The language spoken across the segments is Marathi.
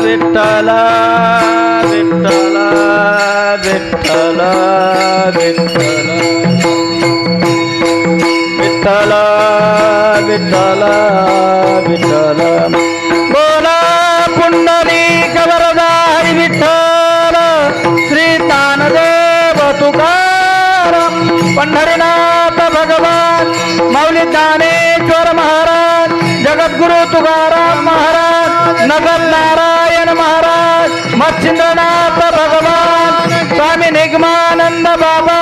विठ्ठल विठ्ठल विठ्ठल विठ्ठल विठ्ठल विठ्ठल विठ्ठल बोला पुंडलिक वरदारी विठ्ठल श्री तानदेव तुकाराम पंढरीनाथ भगवान माऊली ज्ञानेश्वर महाराज जगद्गुरु तुकाराम महाराज नगर नारायण महाराज मच्छिंद्रनाथ भगवान स्वामी निगमानंद बाबा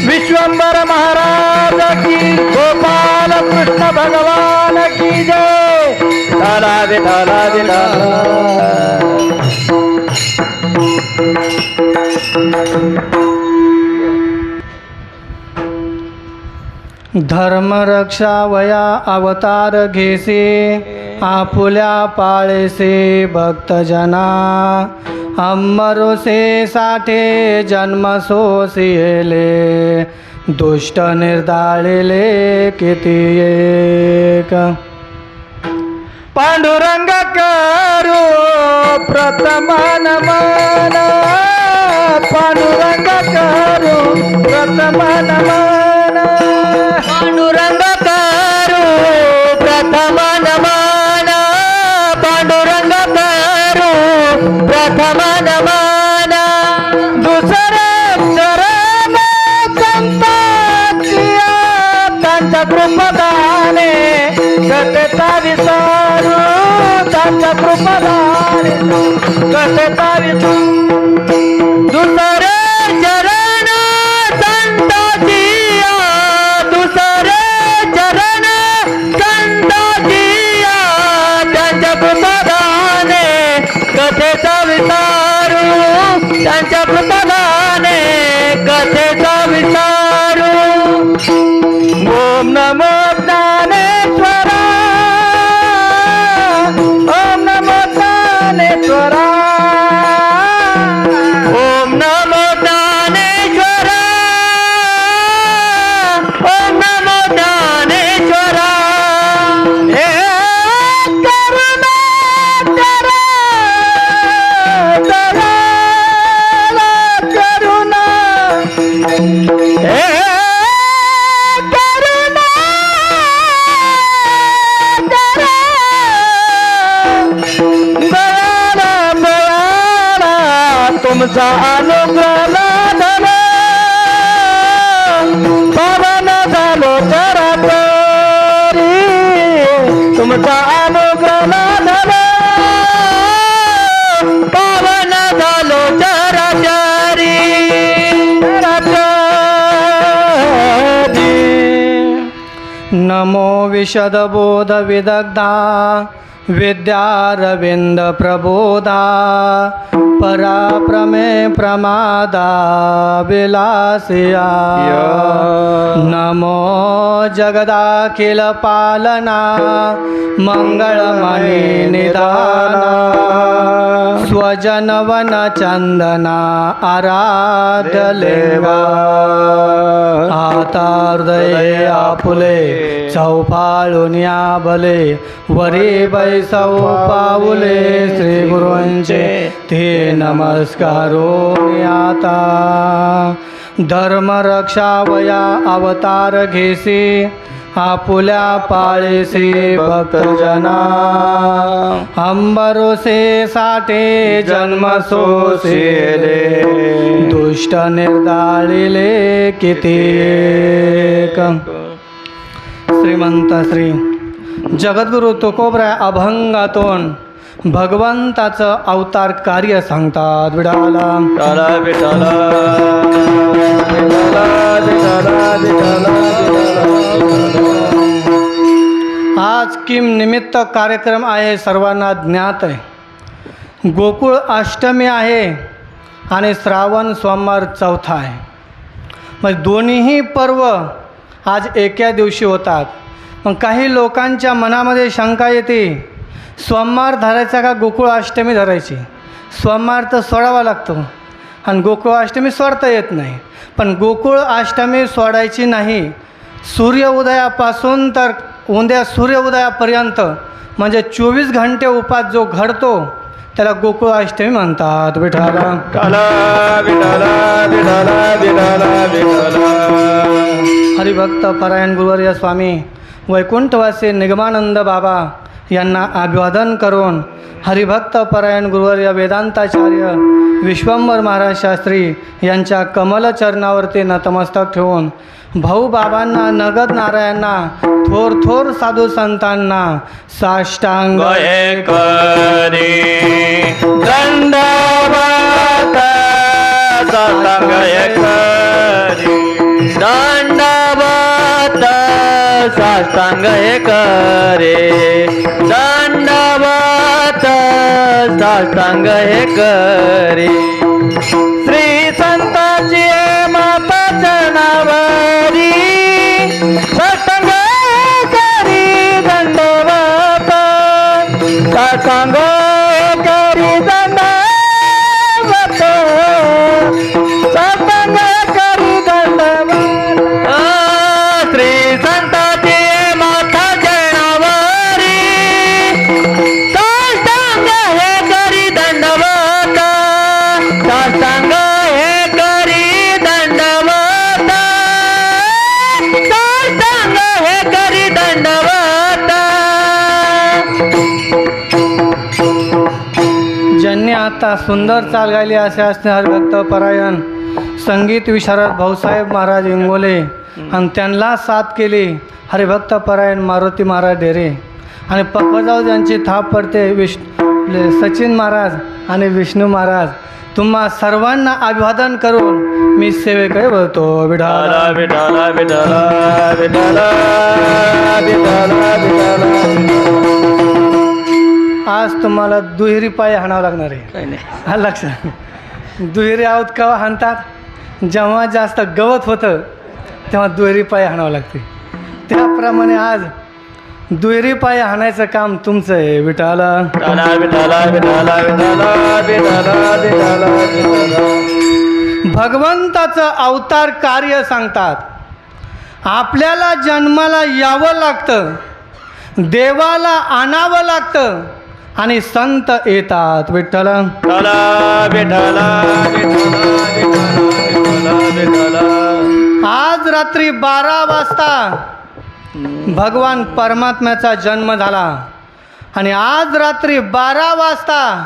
विश्वंभर महाराज की गोपाल कृष्ण भगवान की जय विठ्ठला विठ्ठला विठ्ठला धर्म रक्षा वया अवतार घेसे आपुल्या पाळेसे भक्तजना अंबरोसे साठे जन्म सोसिले दुष्ट निर्दाळिले किती एक पांडुरंग करू प्रथम नमन पांडुरंग करू प्रथम नमन पांडुरंग करू प्रथम नमन पांडुरंग करू प्रथम नमन दुसरे चरण संतांच्या त्यांच्या कृपदाने कथेचा विसारू त्यांच्या कृपदाने कथेचा विसारू दुसरे चरण संतांच्या दुसरे चरण संतांच्या त्यांच्या कृपदाने कथेचा विसारू त्यांच्या कृपदाने कथेचा विसारू ओम नमो ज्ञानेश्वरा ओम नमो ज्ञानेश्वरा ओम नमो ज्ञानेश्वरा ओम नमो ज्ञानेश्वरा हे करुणा करा करा करुणा हे तुमचा अनुग्रह लाभला पावन झालो चराचरी तुमचा अनुग्रह लाभला पावन झालो चराचरी नमो विशदबोध विदग्धा विद्यारविंद प्रबोधा पराप्रमे प्रमादा विलासिया नमो जगदाखिल पालना मंगळमणि निदाना स्वजनवन चंदना आराध्य लेवा आता हृदये आपुले चौफाळून या बले वरी बैसव पाऊले श्री गुरूंचे ते नमस्कारो आता धर्म रक्षा वया अवतार घेसी आपुल्या पाळेसी भक्तजना अंबरोसे साठे जन्म सोसिले दुष्ट निर्दाळिले किती एक श्रीमंत श्री जगद्गुरु तुकोबराय अभंगातून भगवंताचं अवतार कार्य सांगतात विडाला विठाला विठाला आज किम निमित्त कार्यक्रम आहे सर्वांना ज्ञात आहे गोकुळ अष्टमी आहे आणि श्रावण सोमवार चौथा आहे मग दोन्हीही पर्व आज एका दिवशी होतात मग काही लोकांच्या मनामध्ये शंका येते सोमवार धरायचा का गोकुळ अष्टमी धरायची सोमवार तर सोडावा लागतो आणि गोकुळ अष्टमी सोडता येत नाही पण गोकुळ अष्टमी सोडायची नाही सूर्य उदयापासून तर उद्या सूर्योदयापर्यंत म्हणजे 24 घंटे उपास जो घडतो त्याला गोकुळाष्टमी म्हणतात. विठाला हरिभक्त परायण गुरुवर्य स्वामी वैकुंठवासी निगमानंद बाबा यांना अभिवादन करून हरिभक्त परायण गुरुवर्य वेदांताचार्य विश्वंभर महाराज शास्त्री यांच्या कमल चरणावरती नतमस्तक ठेवून भाऊ बाबांना नगद नारायणांना थोर थोर साधू संतांना साष्टांग करी दंडवत साष्टांग करी दंडवत साष्टांग करे दंडवत साष्टांग करे श्री संतांची माता चरणावरी साष्टांग करी दंडवत साष्टांग करी दंडवत साष्टांग करी दंडवत श्री संतांची माता चरणावरी साष्टांग हे करी दंडवत साष्टांग हे करी दंडवत साष्टांग हे करी दंडवत. ज्यांनी आता सुंदर चाल गायली असे असणे हरिभक्त परायण संगीत विशारद भाऊसाहेब महाराज इंगोले आणि त्यांना साथ केली हरिभक्त परायण मारुती महाराज डेरे आणि पक्वजाऊ ज्यांची थाप पडते सचिन महाराज आणि विष्णू महाराज. तुम्हा सर्वांना अभिवादन करून मी सेवेकडे वळतो. विठाला विठाला विठाला विठाला विठाला विठाला. आज तुम्हाला दुहेरी पाय हाणावं लागणार आहे. काही नाही. हा लक्षात. दुहेरी आहोत केव्हा हाणतात जेव्हा जास्त गवत होतं तेव्हा दुहेरी पाय हाणावं लागते. त्याप्रमाणे आज दुहेरी पाय हाणायचं काम तुमचं आहे. विठाला विठाला विठाला विठाला विठाला विठाला विठाला विठाला. भगवंताचं अवतार कार्य सांगतात. आपल्याला जन्माला यावं लागतं, देवाला आणावं लागतं आणि संत येतात. विठ्ठला विठाला विठाला विठाला विठाला विठाला. आज रात्री 12 वाजता भगवान परमात्म्याचा जन्म झाला आणि आज रात्री 12 वाजता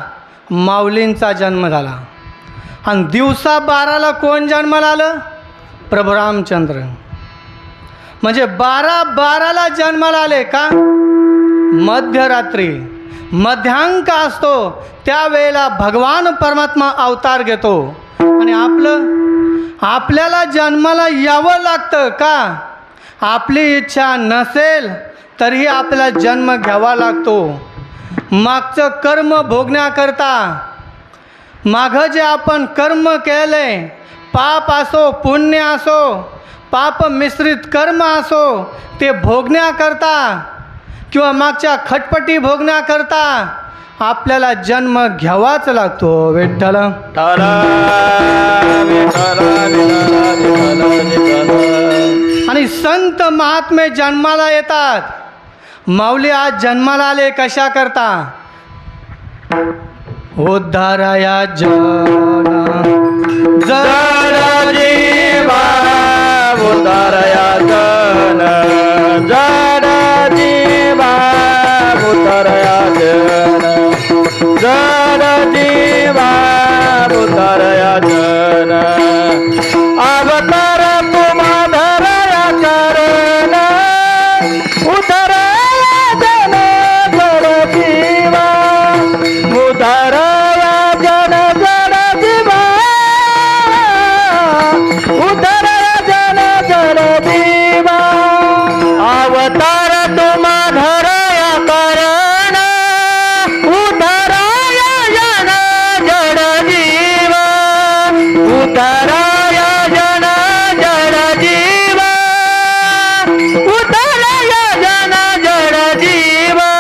माऊलींचा जन्म झाला आणि दिवसा 12ला कोण जन्माला आलं? प्रभू रामचंद्र. म्हणजे 12:12ला जन्माला आले का? मध्यरात्री मध्यांक असतो त्यावेळेला भगवान परमात्मा अवतार घेतो आणि आपल्याला जन्माला यावं लागतं का? आपली इच्छा नसेल तरीही आपल्याला जन्म घ्यावा लागतो. मागचं कर्म भोगण्याकरता मागं जे आपण कर्म केले, पाप असो पुण्य असो, पाप मिश्रित कर्म असो, ते भोगण्याकरता किंवा मागच्या खटपटी भोगण्याकरता आपल्याला जन्म घ्यावाच लागतो. विठ्ठल आणि संत महात्मे जन्माला येतात. माऊली आज जन्माला आले कशा करता? उद्धाराया जन जड जीवा उद्धारया जन जड जीवा उद्धारया जन जड जीवा उद्धारया जन. अवतार तुम्हा धरया चरण उद्धारया जन जड जीवा उद्धारया जन जड जीवा उद्धारया जन जड जीवा. अवतार तुम्हा धरया करण उद्धारया जन जड जीवा उद्धारया जन जड जीवा उद्धारया जन जड जीवा.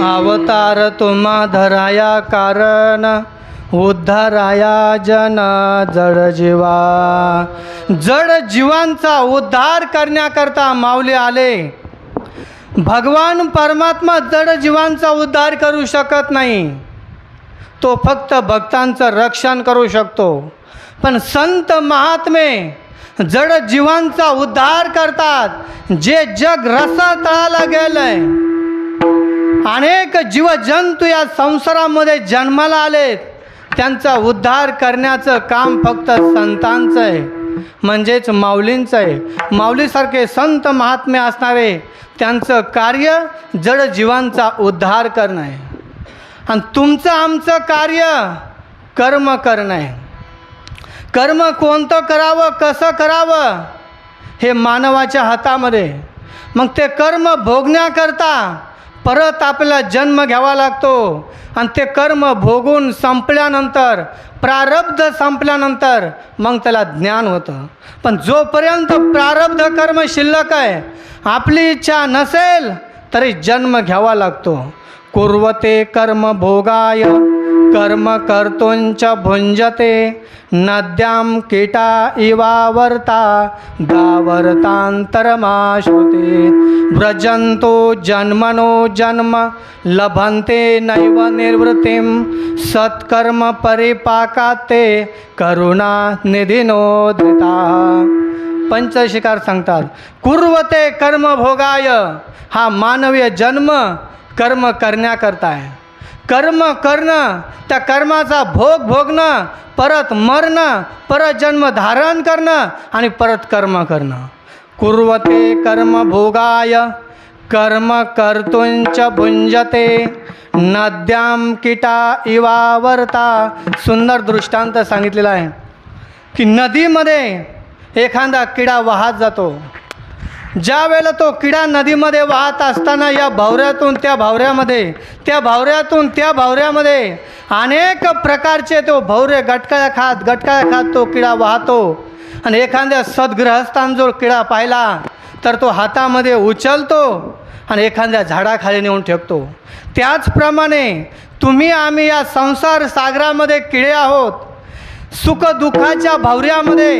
अवतार तुम्हा धराया कारण उद्धाराया जन जड जीवा. जड जीवांचा उद्धार करण्याकरता माऊली आले. भगवान परमात्मा जड जीवांचा उद्धार करू शकत नाही, तो फक्त भक्तांचं रक्षण करू शकतो. पण संत महात्मे जड जीवांचा उद्धार करतात. जे जग रसातळाला गेलंय, अनेक जीवजंतू या संसारामध्ये जन्माला आलेत, त्यांचा उद्धार करण्याचं काम फक्त संतांचं आहे, म्हणजेच माऊलींचं आहे. माऊलीसारखे संत महात्मे असणारे त्यांचं कार्य जड जीवांचा उद्धार करणं आहे. आणि तुमचं आमचं कार्य कर्म करणं आहे. कर्म कोणतं करावं, कसं करावं हे मानवाच्या हातामध्ये. मग ते कर्म भोगण्याकरता परत आपल्याला जन्म घ्यावा लागतो. आणि ते कर्म भोगून संपल्यानंतर, प्रारब्ध संपल्यानंतर मग त्याला ज्ञान होतं. पण जोपर्यंत प्रारब्ध कर्म शिल्लक आहे, आपली इच्छा नसेल तरी जन्म घ्यावा लागतो. कुर्वते कर्म भोगाय कर्म कर्तुंच भुंजते नद्यां कीटा इवावर्ता दावर्तांतरमाश्रुते व्रजन्तो जन्मनो जन्म लभन्ते नैव निर्वृतिं सत्कर्म परिपाकाते करुणा निधिनो धृताः. पंचशिकार सांगतात, कुर्वते कर्म भोगाय हा मानवीय जन्म कर्म करण्याकरता आहे. कर्म करणं, त्या कर्माचा भोग भोगणं, परत मरणं, परत जन्म धारण करणं आणि परत कर्म करणं. कुर्वते कर्म भोगाय कर्म कर्तुंच भुंजते नद्यां कीटा इवावर्ता. सुंदर दृष्टांत सांगितलेला आहे की नदीमध्ये एखादा किडा वाहत जातो. ज्या वेळेला तो किडा नदीमध्ये वाहत असताना या भावऱ्यातून त्या भावऱ्यामध्ये, त्या भावऱ्यातून त्या भावऱ्यामध्ये अनेक प्रकारचे तो भावरे गटकाळ्या खात तो किडा वाहतो. आणि एखाद्या सद्गृहस्थांजवळ किडा पाहिला तर तो हातामध्ये उचलतो आणि एखाद्या झाडाखाली नेऊन ठेवतो. त्याचप्रमाणे तुम्ही आम्ही या संसार सागरामध्ये किडे आहोत. सुखदुःखाच्या भावऱ्यामध्ये,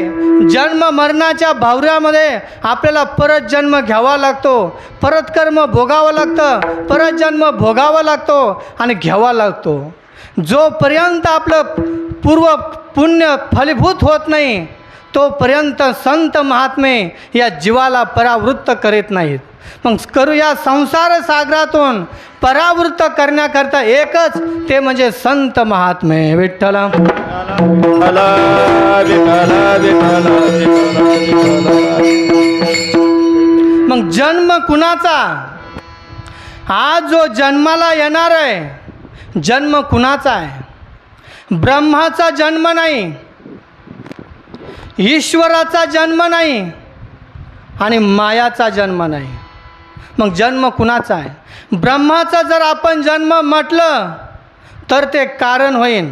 जन्म मरणाच्या भावऱ्यामध्ये आपल्याला परत जन्म घ्यावा लागतो, परत कर्म भोगावं लागतं, परत जन्म भोगावा लागतो आणि घ्यावा लागतो. जोपर्यंत आपलं पूर्व पुण्य फलीभूत होत नाही तोपर्यंत संत महात्मे या जीवाला परावृत्त करीत नाहीत. मग करूया संसार सागरातून परावृत्त करण्याकरता एकच, ते म्हणजे संत महात्मे. विठ्ठल मग जन्म कुणाचा? आज जो जन्माला येणार आहे, जन्म कुणाचा आहे? ब्रह्माचा जन्म नाही, ईश्वराचा जन्म नाही आणि मायाचा जन्म नाही. मग जन्म कुणाचा आहे? ब्रह्माचा जर आपण जन्म म्हटलं तर ते कारण होईन,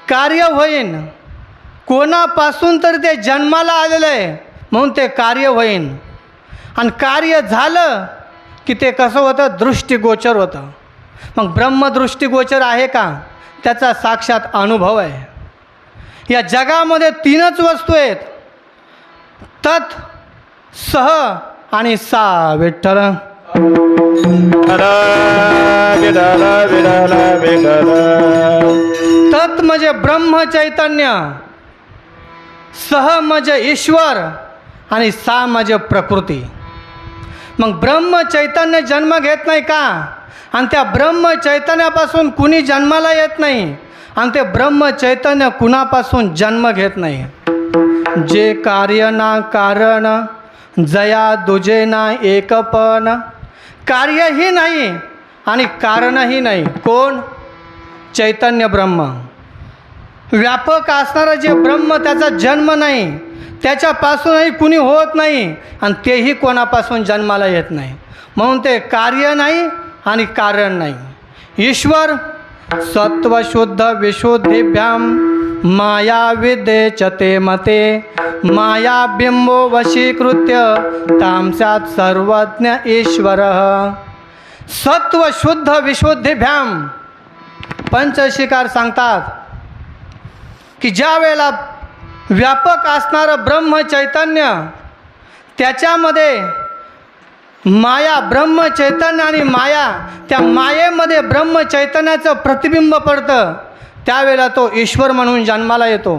कार्य होईन. कोणापासून तर ते जन्माला आलेलं आहे म्हणून ते कार्य होईन. आणि कार्य झालं की ते कसं होतं? दृष्टिगोचर होतं. मग ब्रह्मदृष्टिगोचर आहे का? त्याचा साक्षात अनुभव आहे. या जगामध्ये तीनच वस्तू आहेत, तत्, सह आणि सा. विठ्ठल तत् म्हणजे ब्रह्म चैतन्य, सह म्हणजे ईश्वर आणि सा म्हणजे प्रकृती. मग ब्रह्म चैतन्य जन्म घेत नाही का? आणि त्या ब्रह्म चैतन्यापासून कुणी जन्माला येत नाही. आणि ते ब्रह्म चैतन्य कुणापासून जन्म घेत नाही. जे कार्य ना कारण जया दुजे ना एकपण. कार्यही नाही आणि कारणही नाही. कोण? चैतन्य ब्रह्म. व्यापक असणारं जे ब्रह्म, त्याचा जन्म नाही, त्याच्यापासूनही कुणी होत नाही आणि तेही कोणापासून जन्माला येत नाही. म्हणून ते कार्य नाही आणि कारण नाही. ईश्वर सत्वशुद्ध विशुद्धीभ्याम माया विद्येचते मते मायाबिंबो वशीकृत्य तामस्यात् सर्वज्ञ ईश्वर. सत्वशुद्ध विशुद्धीभ्याम पंचशिकार सांगतात की ज्या वेळेला व्यापक असणारं ब्रह्म चैतन्य, त्याच्यामध्ये माया, ब्रह्म चैतन्य आणि माया, त्या मायेमध्ये ब्रह्म चैतन्याचं प्रतिबिंब पडतं, त्यावेळेला तो ईश्वर म्हणून जन्माला येतो.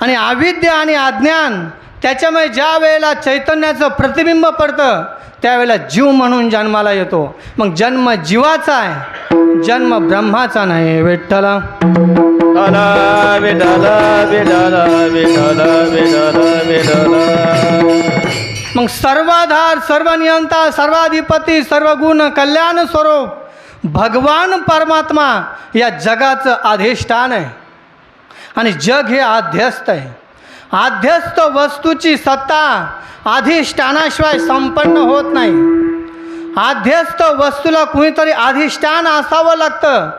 आणि अविद्या आणि अज्ञान, त्याच्यामुळे ज्या वेळेला चैतन्याचं प्रतिबिंब पडतं त्यावेळेला जीव म्हणून जन्माला येतो. मग जन्म जीवाचा आहे, जन्म ब्रह्माचा नाही. विठ्ठला विठ्ठला विठ्ठला विठ्ठला विठ्ठला विठ्ठला विठ्ठला. मग सर्वाधार, सर्वनियंता, सर्वाधिपती, सर्वगुण कल्याण स्वरूप भगवान परमात्मा या जगाचं अधिष्ठान आहे. आणि जग हे आध्यस्त आहे. आध्यस्त वस्तूची सत्ता अधिष्ठानाशिवाय संपन्न होत नाही. आध्यस्त वस्तूला कुणीतरी अधिष्ठान असावं लागतं,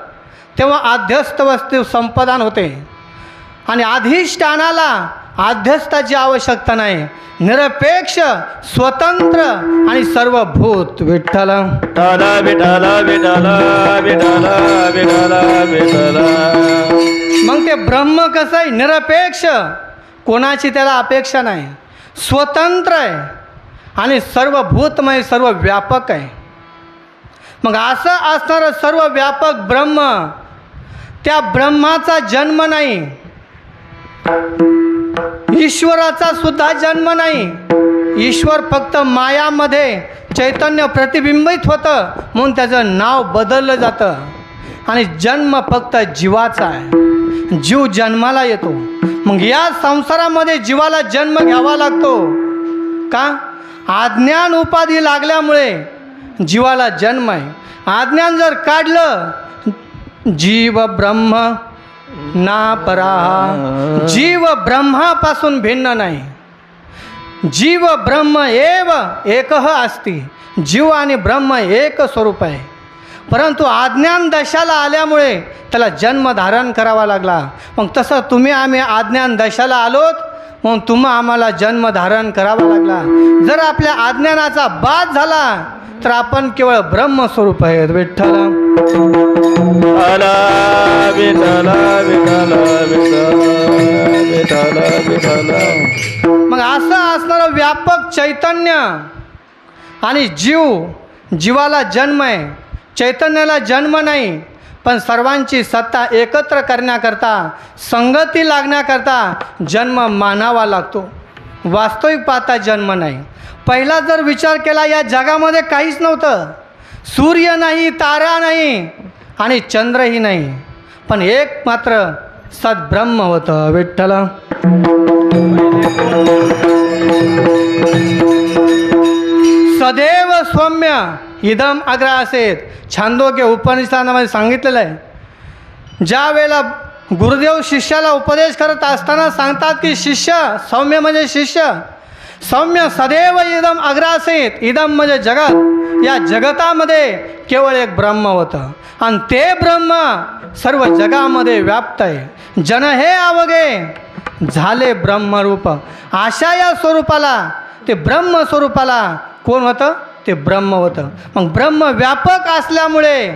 तेव्हा आध्यस्त वस्तू संपादन होते. आणि अधिष्ठानाला आध्यस्थाची आवश्यकता नाही. निरपेक्ष, स्वतंत्र आणि सर्वभूत. विठ्ठला विठ्ठला विठ्ठला विठ्ठला विठ्ठला विठ्ठला विठ्ठला. मग ते ब्रह्म कसं आहे? निरपेक्ष, कोणाची त्याला अपेक्षा नाही, स्वतंत्र आहे आणि सर्वभूतमय, सर्व व्यापक आहे. मग असं असणारं सर्व व्यापक ब्रह्म, त्या ब्रह्माचा जन्म नाही, ईश्वराचा सुद्धा जन्म नाही. ईश्वर फक्त मायामध्ये चैतन्य प्रतिबिंबित होतं म्हणून त्याचं नाव बदललं जातं. आणि जन्म फक्त जीवाचा आहे, जीव जन्माला येतो. मग या संसारामध्ये जीवाला जन्म घ्यावा लागतो का? अज्ञान उपाधी लागल्यामुळे जीवाला जन्म आहे. अज्ञान जर काढलं, जीव ब्रह्म ना पराहा, जीव ब्रह्मापासून भिन्न नाही. जीव ब्रह्म एव एकः अस्ति, जीव आणि ब्रह्म एक स्वरूप आहे. परंतु अज्ञान दशाला आल्यामुळे त्याला जन्म धारण करावा लागला. मग तसं तुम्ही आम्ही अज्ञान दशाला आलोत म्हणून तुम्हा आम्हाला जन्म धारण करावा लागला. जर आपल्या अज्ञानाचा बाध झाला तर आपण केवळ ब्रह्मस्वरूप आहेत. विठ्ठला विठ्ठला विठ्ठला विठ्ठला विठ्ठला. मग असं असणारं व्यापक चैतन्य आणि जीव, जीवाला जन्म आहे, चैतन्याला जन्म नाही. पण सर्वांची सत्ता एकत्र करण्याकरता, संगती लागण्याकरता जन्म मानावा लागतो. वास्तविक पाहता जन्म नाही. पहिला जर विचार केला, या जगामध्ये काहीच नव्हतं. सूर्य नाही, तारा नाही आणि चंद्रही नाही, पण एक मात्र सद्ब्रह्म होतं. विठ्ठला सदैव सौम्य इदम अग्र असेत. छांदोग्य उपनिषदामध्ये सांगितलेलं आहे. ज्या वेळेला गुरुदेव शिष्याला उपदेश करत असताना सांगतात की शिष्य, सौम्य म्हणजे शिष्य, सौम्य सदैव इदम अग्र असेत. इदम म्हणजे जगत, या जगतामध्ये केवळ एक ब्रह्म होतं आणि ते ब्रह्म सर्व जगामध्ये व्याप्त आहे. जन हे अवघे झाले ब्रह्मरूप. अशा या स्वरूपाला, ते ब्रह्मस्वरूपाला कोण होतं? ते ब्रह्म होतं. मग ब्रह्म व्यापक असल्यामुळे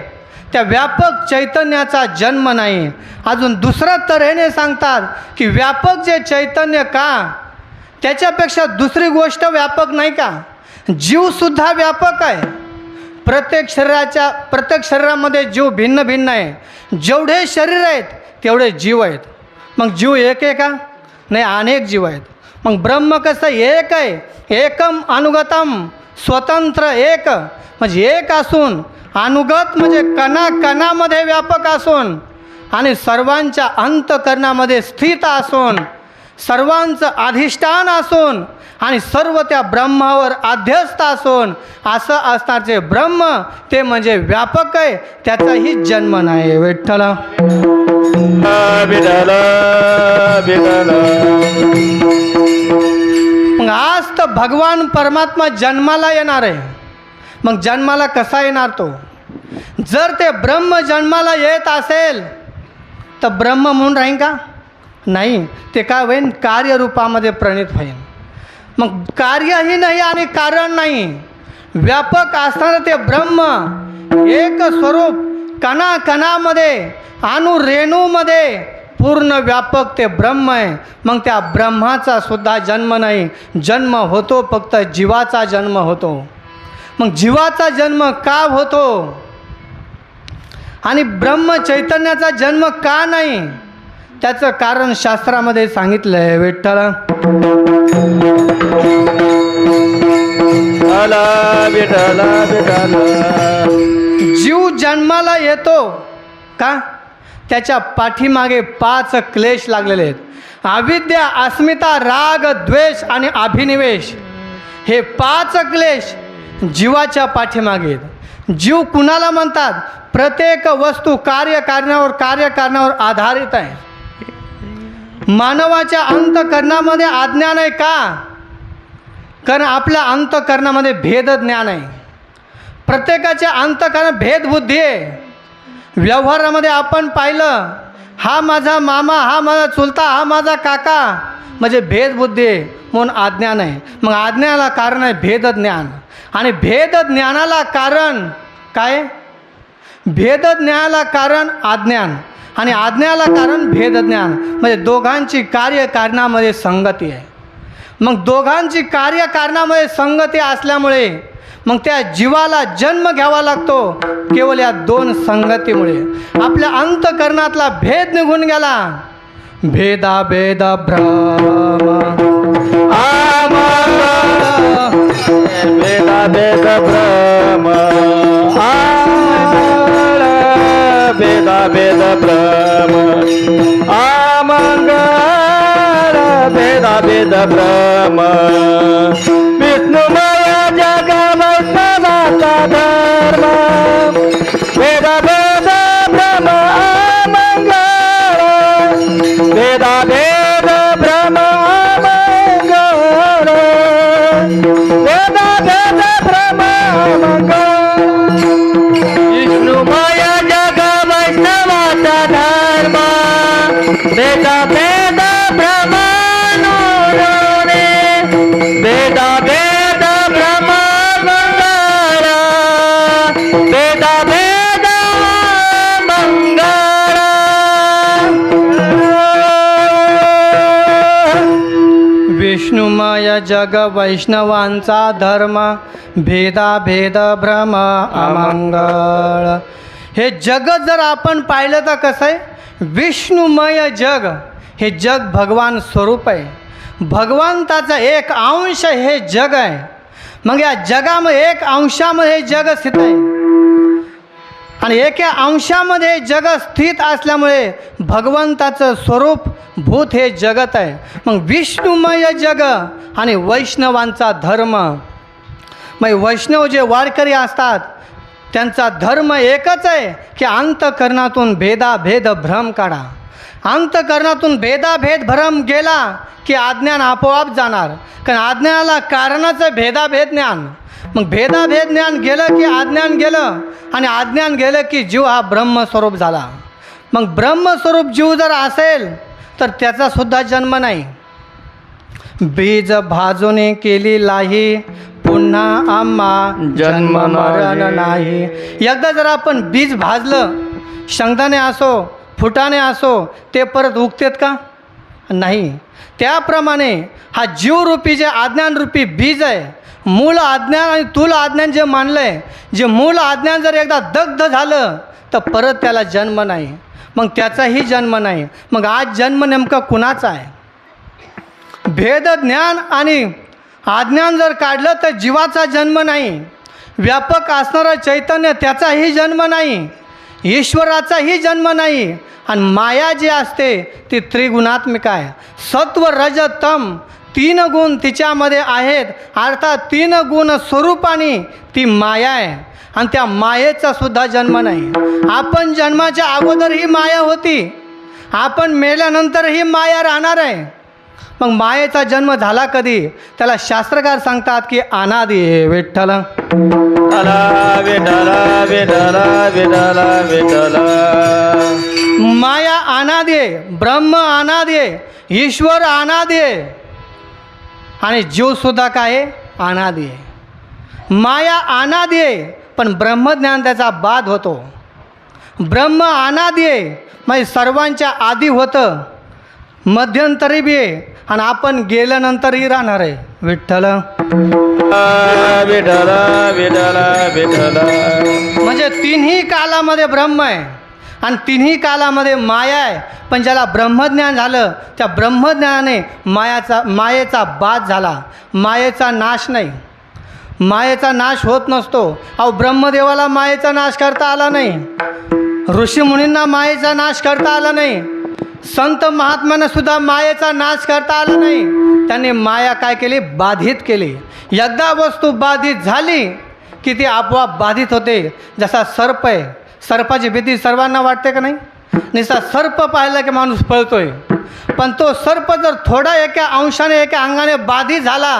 त्या व्यापक चैतन्याचा जन्म नाही. अजून दुसऱ्या तऱ्हेने सांगतात की व्यापक जे चैतन्य का, त्याच्यापेक्षा दुसरी गोष्ट व्यापक नाही का? जीवसुद्धा व्यापक आहे. प्रत्येक शरीरामध्ये जीव भिन्न भिन्न आहे. जेवढे शरीर आहेत तेवढे जीव आहेत. मग जीव एक आहे का? नाही, अनेक जीव आहेत. मग ब्रह्म कसं एक आहे? एकम अनुगतम, स्वतंत्र एक, म्हणजे एक असून, अनुगत म्हणजे कणाकणामध्ये व्यापक असून आणि सर्वांच्या अंतःकरणामध्ये स्थित असून, सर्वांचं अधिष्ठान असून आणि सर्व त्या ब्रह्मावर अध्यस्त असून, असं असणारचे ब्रह्म ते म्हणजे व्यापक आहे. त्याचाही जन्म नाही. विठ्ठला विठ्ठला विठ्ठला. मग आज तर भगवान परमात्मा जन्माला येणार आहे. मग जन्माला कसा येणार तो? जर ते ब्रह्म जन्माला येत असेल तर ब्रह्म म्हणून राहीन का? नाही, ते काय होईन? कार्यरूपामध्ये प्रणित होईन. मग कार्यही नाही आणि कारण नाही. व्यापक असणारं ते ब्रह्म एक स्वरूप कणाकणामध्ये, अणुरेणूमध्ये पूर्ण व्यापक ते ब्रह्म आहे. मग त्या ब्रह्माचा सुद्धा जन्म नाही, जन्म होतो फक्त जीवाचा जन्म होतो. मग जीवाचा जन्म का होतो आणि ब्रह्म चैतन्याचा जन्म का नाही, त्याचं कारण शास्त्रामध्ये सांगितलं आहे. विठ्ठल विठ्ठला विठ्ठला. जीव जन्माला येतो का, त्याच्या पाठीमागे 5 क्लेश लागलेले आहेत. अविद्या, अस्मिता, राग, द्वेष आणि अभिनिवेश, हे 5 क्लेश जीवाच्या पाठीमागे आहेत. जीव कुणाला म्हणतात? प्रत्येक वस्तू कार्य कारणावर आधारित आहे. मानवाच्या अंतःकरणामध्ये अज्ञान आहे का? कारण आपल्या अंतःकरणामध्ये भेद ज्ञान आहे. प्रत्येकाच्या अंतःकरणात भेदबुद्धी आहे. व्यवहारामध्ये आपण पाहिलं, हा माझा मामा, हा माझा चुलता, हा माझा काका, म्हणजे भेदबुद्धी आहे, म्हणून अज्ञान आहे. मग अज्ञानाला कारण आहे भेदज्ञान. आणि भेदज्ञानाला कारण काय? भेदज्ञानाला कारण अज्ञान आणि अज्ञानाला कारण भेदज्ञान. म्हणजे दोघांची कार्यकारणामध्ये संगती आहे. मग दोघांची कार्यकारणामध्ये संगती असल्यामुळे मग त्या जीवाला जन्म घ्यावा लागतो. केवळ या 2 संगतीमुळे आपल्या अंतःकरणातला भेद निघून गेला. भेदा भेद भ्रम भेदा भेद भ्रम भेदा भेद भ्रम आमंगळ भेदा भेद भ्रम. विष्णुमय जग वैष्णवाचा धर्म भेदा भेद भ्रम आमंगळ भेदा भेद भ्रम आमंगळ भेदा भेद भ्रम आमंगळ. विष्णुमय जग वैष्णवाचा धर्म भेदा भेद भ्रम भेदा भेद भ्रम मंगळ भेदा भेद मंगळ. विष्णुमय जग वैष्णवांचा धर्म भेदा भेद भ्रम अमंगळ. हे जग जर आपण पाहिलं तर कसं आहे? विष्णुमय जग, हे जग भगवान स्वरूप आहे. भगवंताचा एक अंश हे जग आहे. मग या जगामध्ये एक अंशामध्ये हे जग स्थित आहे आणि एका अंशामध्ये हे जग स्थित असल्यामुळे भगवंताचं स्वरूप भूत हे जगत आहे. मग विष्णुमय जग आणि वैष्णवांचा धर्म, मग वैष्णव जे वारकरी असतात त्यांचा धर्म एकच आहे की अंतःकरणातून भेदाभेद भ्रम काढा. अंतःकरणातून भेदाभेद भ्रम गेला की अज्ञान आपोआप जाणार. कारण अज्ञानाला कारणाचं भेदाभेद ज्ञान. मग भेदाभेद ज्ञान गेलं की अज्ञान गेलं आणि अज्ञान गेलं की जीव हा ब्रह्मस्वरूप झाला. मग ब्रह्मस्वरूप जीव जर असेल तर त्याचासुद्धा जन्म नाही. बीज भाजूने केली लाही पुन्हा आम्हा जन्म मरण नाही. एकदा जर आपण बीज भाजलं, शेंगदाणे असो फुटाणे असो, ते परत उगतेत का? नाही. त्याप्रमाणे हा जीवरूपी जे अज्ञानरूपी बीज आहे, मूळ अज्ञान आणि तूल अज्ञान जे मानलं आहे, जे मूळ अज्ञान जर एकदा दग्ध झालं तर परत त्याला जन्म नाही. मग त्याचाही जन्म नाही. मग आज जन्म नेमका कुणाचा आहे? भेद ज्ञान आणि अज्ञान जर काढलं तर जीवाचा जन्म नाही. व्यापक असणारं चैतन्य त्याचाही जन्म नाही. ईश्वराचाही जन्म नाही. आणि माया जी असते ती त्रिगुणात्मिक आहे. सत्व रज तम 3 गुण तिच्यामध्ये आहेत. अर्थात 3 गुण स्वरूपाने ती माया आहे आणि त्या मायेचा सुद्धा जन्म नाही. आपण जन्माच्या अगोदर ही माया होती, आपण मेल्यानंतर ही माया राहणार आहे. मग मायेचा जन्म झाला कधी? त्याला शास्त्रकार सांगतात की अनादि आहे. विठ्ठल माया अनादि आहे, ब्रह्म अनादि आहे, ईश्वर अनादि आहे आणि जीवसुद्धा काय आहे? अनादि आहे. माया अनादि आहे पण ब्रह्मज्ञान त्याचा बाद होतो. ब्रह्म अनादि आहे म्हणजे सर्वांच्या आधी होतं, मध्यंतरी बी आहे आणि आपण गेल्यानंतरही राहणार आहे. विठ्ठल विठ्ठल विठ्ठल विठ्ठल. म्हणजे तिन्ही कालामध्ये ब्रह्म आहे आणि तिन्ही कालामध्ये माया आहे. पण ज्याला ब्रह्मज्ञान झालं त्या ब्रह्मज्ञानाने मायेचा बाध झाला. मायेचा नाश नाही, मायेचा नाश होत नसतो. अहो ब्रह्मदेवाला मायेचा नाश करता आला नाही, ऋषीमुनींना मायेचा नाश करता आला नाही, संत महात्म्यांना सुद्धा मायेचा नाश करता आला नाही. त्यांनी माया काय केली? बाधित केली. एकदा वस्तू बाधित झाली की ती आपोआप बाधित होते. जसा सर्प आहे, सर्पाची भीती सर्वांना वाटते का नाही? नुसता सर्प पाहिला की माणूस पळतोय. पण तो सर्प जर थोडा एका अंशाने एका अंगाने बाधित झाला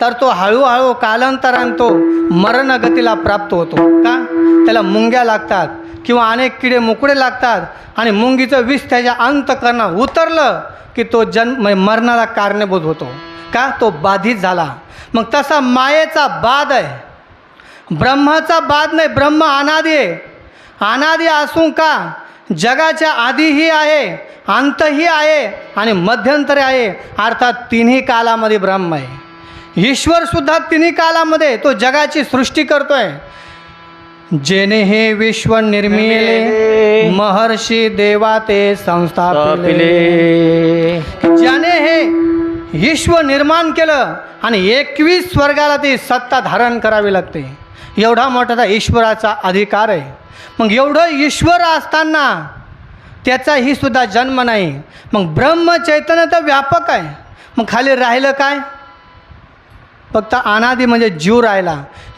तर तो हळूहळू कालांतराने तो मरणगतीला प्राप्त होतो. का? त्याला मुंग्या लागतात किंवा अनेक किडे मुकडे लागतात आणि मुंगीचं विष त्याच्या अंतकरणात उतरलं की तो मरणाला कारणीभूत होतो. का? तो बाधित झाला. मग तसा मायेचा बाध आहे, ब्रह्माचा बाध नाही. ब्रह्म अनादी आहे. अनादी असून का जगाच्या आधीही आहे, अंतही आहे आणि मध्यंतरी आहे. अर्थात तिन्ही कालामध्ये ब्रह्म आहे. ईश्वरसुद्धा तिन्ही कालामध्ये तो जगाची सृष्टी करतोय. जेने हे विश्व निर्मिले महर्षी देवा ते संस्थापिले. ज्याने हे विश्व निर्माण केलं आणि 21 स्वर्गाला ती सत्ता धारण करावी लागते. एवढा मोठा ईश्वराचा अधिकार आहे. मग एवढं ईश्वर असताना त्याचाही सुद्धा जन्म नाही. मग ब्रह्म चैतन्य तर व्यापक आहे. मग खाली राहिलं काय? फक्त अनादी म्हणजे जीव राहिला.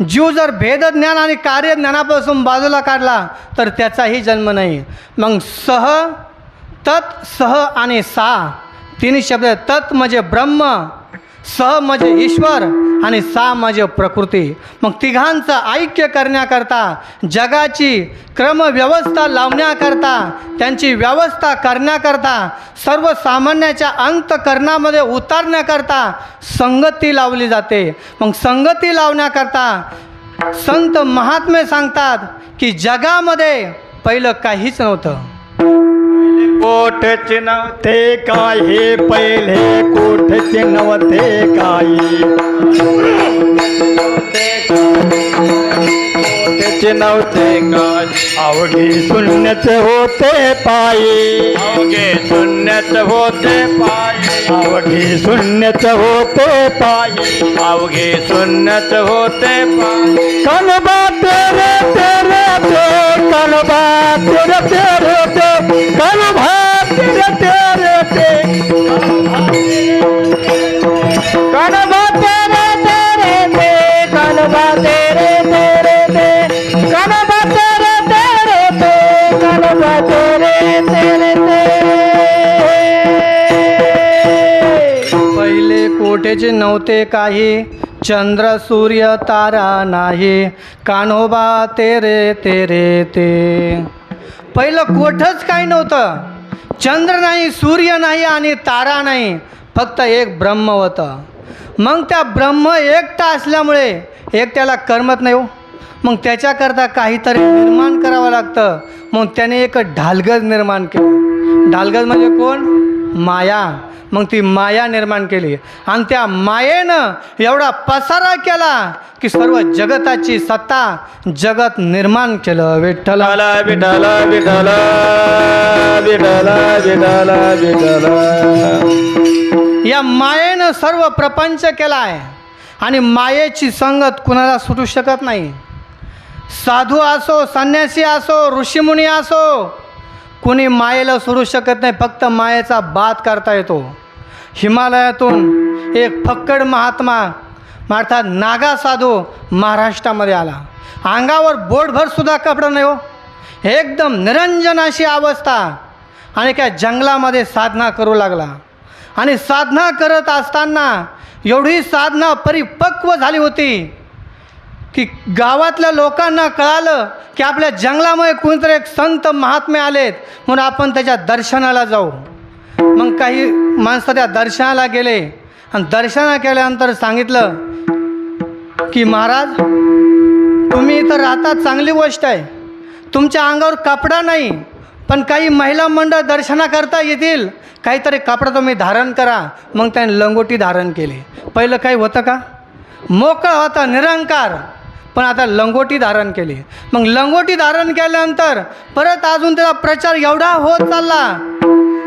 जीव जर भेदज्ञान आणि कार्यज्ञानापासून बाजूला काढला तर त्याचाही जन्म नाही. मग सह, तत्, सह आणि सा तिन्ही शब्द. तत् म्हणजे ब्रह्म, सह म्हणजे ईश्वर आणि सा म्हणजे प्रकृती. मग तिघांचं ऐक्य करण्याकरता, जगाची क्रमव्यवस्था लावण्याकरता, त्यांची व्यवस्था करण्याकरता, सर्वसामान्याच्या अंतकरणामध्ये उतारण्याकरता संगती लावली जाते. मग संगती लावण्याकरता संत महात्मे सांगतात की जगामध्ये पहिलं काहीच नव्हतं. कोठचे नव्हते काही, पहिले कोठचे नव्हते काही. कोठचे नव्हते काही, अवघे शून्यच होते पायी. अवघे शून्यच होते पायी. अवघे शून्यच होते पायी. अवघे शून्यच होते पायी. कनबा तेरे तेरे ते, कनबा तेरे तेरे ते, कनबा तेरे तेरे ते, कनबा तेरे तेरे ते, कनबा तेरे तेरे ते, कनबा तेरे तेरे ते, कनबा तेरे तेरे ते. पहिले कोठेचे नव्हते काही, चंद्र सूर्य तारा नाही, कान्होबा तेरे तेरे ते. पहिलं कोठंच काही नव्हतं. चंद्र नाही, सूर्य नाही आणि तारा नाही, फक्त एक ब्रह्म होतं. मग त्या ब्रह्म एकटा असल्यामुळे एकट्याला करमत नाही हो. मग त्याच्याकरता काहीतरी निर्माण करावं लागतं. मग त्याने एक ढालगज निर्माण केलं. ढालगज म्हणजे कोण? माया. मग ती माया निर्माण केली आणि त्या मायेनं एवढा पसारा केला की सर्व जगताची सत्ता जगत निर्माण केलं. विठ्ठल विठ्ठल विठ्ठल विठ्ठल विठ्ठल विठ्ठल. या मायेनं सर्व प्रपंच केला आहे आणि मायेची संगत कुणाला सुटू शकत नाही. साधू असो, संन्यासी असो, ऋषीमुनी असो, कुणी मायेला सोडू शकत नाही. फक्त मायेचा बाध करता येतो. हिमालयातून एक फक्कड महात्मा अर्थात नागा साधू महाराष्ट्रामध्ये आला. अंगावर बोटभर सुद्धा कपडं नाही हो, एकदम निरंजन अशी अवस्था. आणि काय जंगलामध्ये साधना करू लागला. आणि साधना करत असताना एवढी साधना परिपक्व झाली होती की गावातल्या लोकांना कळालं की आपल्या जंगलामध्ये कोणीतरी एक संत महात्मे आलेत, म्हणून आपण त्याच्या दर्शनाला जाऊ. मग काही माणसं त्या दर्शनाला गेले आणि दर्शना केल्यानंतर सांगितलं की महाराज, तुम्ही इथं राहतात चांगली गोष्ट आहे, तुमच्या अंगावर कपडा नाही, पण काही महिला मंडळ दर्शनाकरता येतील, काहीतरी कपडा तुम्ही धारण करा, मग त्याने लंगोटी धारण केली. पहिलं काही होतं का? मोकळा होता, निरंकार, पण आता लंगोटी धारण केली. मग लंगोटी धारण केल्यानंतर परत अजून त्याचा प्रचार एवढा होत चालला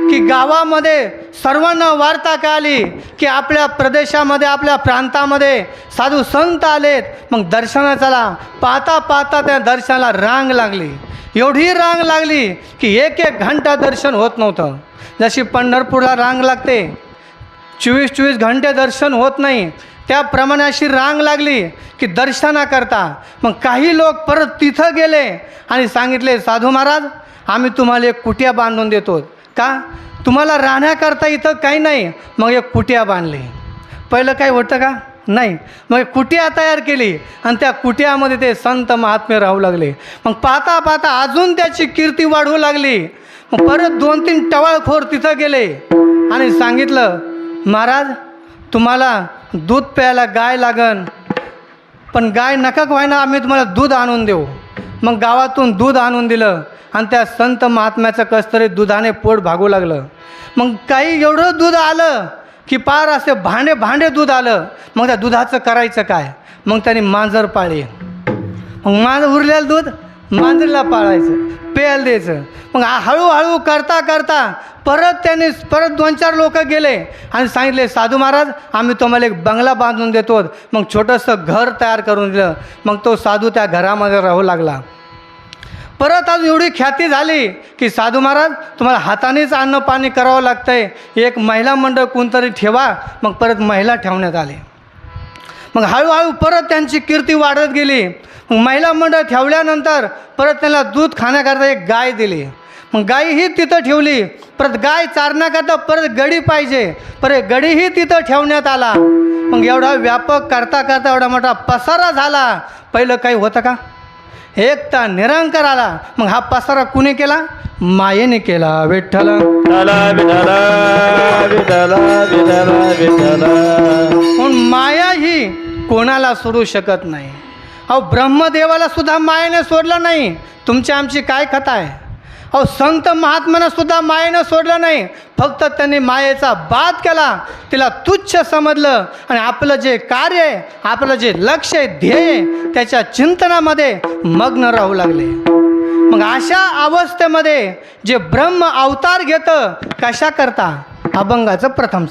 की गावामध्ये सर्वांना वार्ता कळाली की आपल्या प्रदेशामध्ये, आपल्या प्रांतामध्ये साधू संत आलेत. मग दर्शनाला पाहता पाहता त्या दर्शनाला रांग लागली. एवढी रांग लागली की एक एक घंटा दर्शन होत नव्हतं. जशी पंढरपूरला रांग लागते, 24-24 घंटे दर्शन होत नाही, त्याप्रमाणे अशी रांग लागली की दर्शनाकरता. मग काही लोक परत तिथं गेले आणि सांगितले, साधू महाराज आम्ही तुम्हाला एक कुटिया बांधून देतो, का तुम्हाला राहण्याकरता इथं काही नाही. मग एक कुटिया बांधली. पहिलं काही होतं का? नाही. मग एक कुटिया तयार केली आणि त्या कुटियामध्ये ते संत महात्मे राहू लागले. मग पाहता पाहता अजून त्याची कीर्ती वाढवू लागली. मग परत 2-3 टवाळखोर तिथं गेले आणि सांगितलं, महाराज तुम्हाला दूध प्यायला गाय लागन, पण गाय नका व्हायना, आम्ही तुम्हाला दूध आणून देऊ. मग गावातून दूध आणून दिलं आणि त्या संत महात्म्याचं कसतरी दुधाने पोट भागू लागलं. मग काही एवढं दूध आलं की पार असे भांडे भांडे दूध आलं. मग त्या दुधाचं करायचं काय? मग त्यांनी मांजर पाळली. मग मांजर उरलेलं दूध मांजरीला पाळायचं, प्यायला द्यायचं. मग हळूहळू करता करता परत 2-4 लोक गेले आणि सांगितले, साधू महाराज आम्ही तुम्हाला एक बंगला बांधून देतो. मग छोटंसं घर तयार करून दिलं. मग तो साधू त्या घरामध्ये राहू लागला. परत अजून एवढी ख्याती झाली की साधू महाराज तुम्हाला हातानेच अन्न पाणी करावं लागतं आहे, एक महिला मंडळ कोणतरी ठेवा. मग परत महिला ठेवण्यात आले. मग हळूहळू परत त्यांची कीर्ती वाढत गेली. मग महिला मंडळ ठेवल्यानंतर परत त्यांना दूध खाण्याकरता एक गाय दिली. मग गायही तिथं ठेवली. परत गाय चारण्याकरता परत गडी पाहिजे, परत गडीही तिथं ठेवण्यात आला. मग एवढा व्यापक करता करता एवढा मोठा पसारा झाला. पहिलं काही होतं का? एकटा निरंकार आला. मग हा पसारा कुणी केला? मायेने केला. विठ्ठल म्हणून माया ही कोणाला सोडू शकत नाही. अहो ब्रह्मदेवाला सुद्धा मायेने सोडलं नाही. तुमची आमची काय कथा आहे? अहो संत महात्म्यानं सुद्धा मायेनं सोडलं नाही. फक्त त्यांनी मायेचा बाद केला, तिला तुच्छ समजलं आणि आपलं जे कार्य आहे, आपलं जे लक्ष आहे, ध्येय आहे, त्याच्या चिंतनामध्ये मग्न राहू लागले. मग अशा अवस्थेमध्ये जे ब्रह्म अवतार घेतं कशा करता? अभंगाचं प्रथम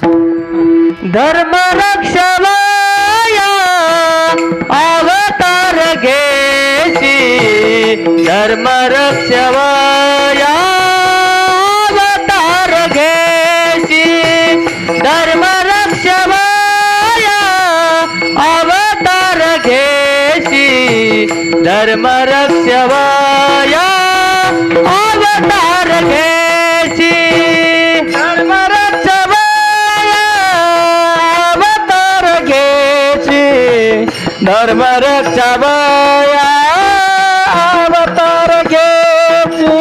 धर्म रक्षवाया अवतार घेसी, धर्म रक्षवाया अवतार घेसी, धर्म रक्षवाया अवतार घेसी, धर्म रक्षवाया अवतार घेसी, धर्म धर्म रक्षावया अवतार घेसी,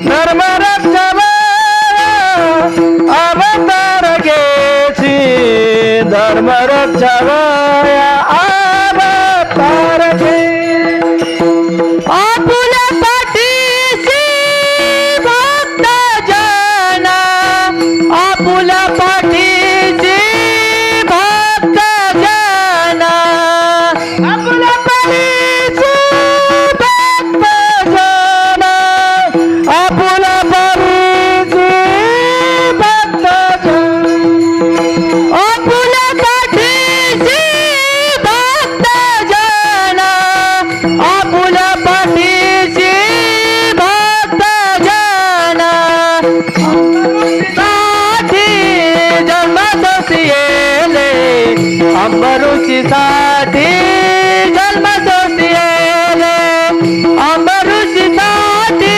धर्म रक्षावया अवतार घेसी, धर्म रक्षावया अवतार घेसी. आपुल्या पाठीशी भक्त जना, आपुल्या पाठीशी भक्त जना, आपुल्या पाठीशी भक्त जना, आपुल्या पाठीशी भक्त जना, आपुल्या पाठीशी भक्त जना, आपुल्या पाठीशी भक्त जना, साठी जन्मासाठी येले, अंबरुषीसाठी जन्मासाठी येले, अंबरुषीसाठी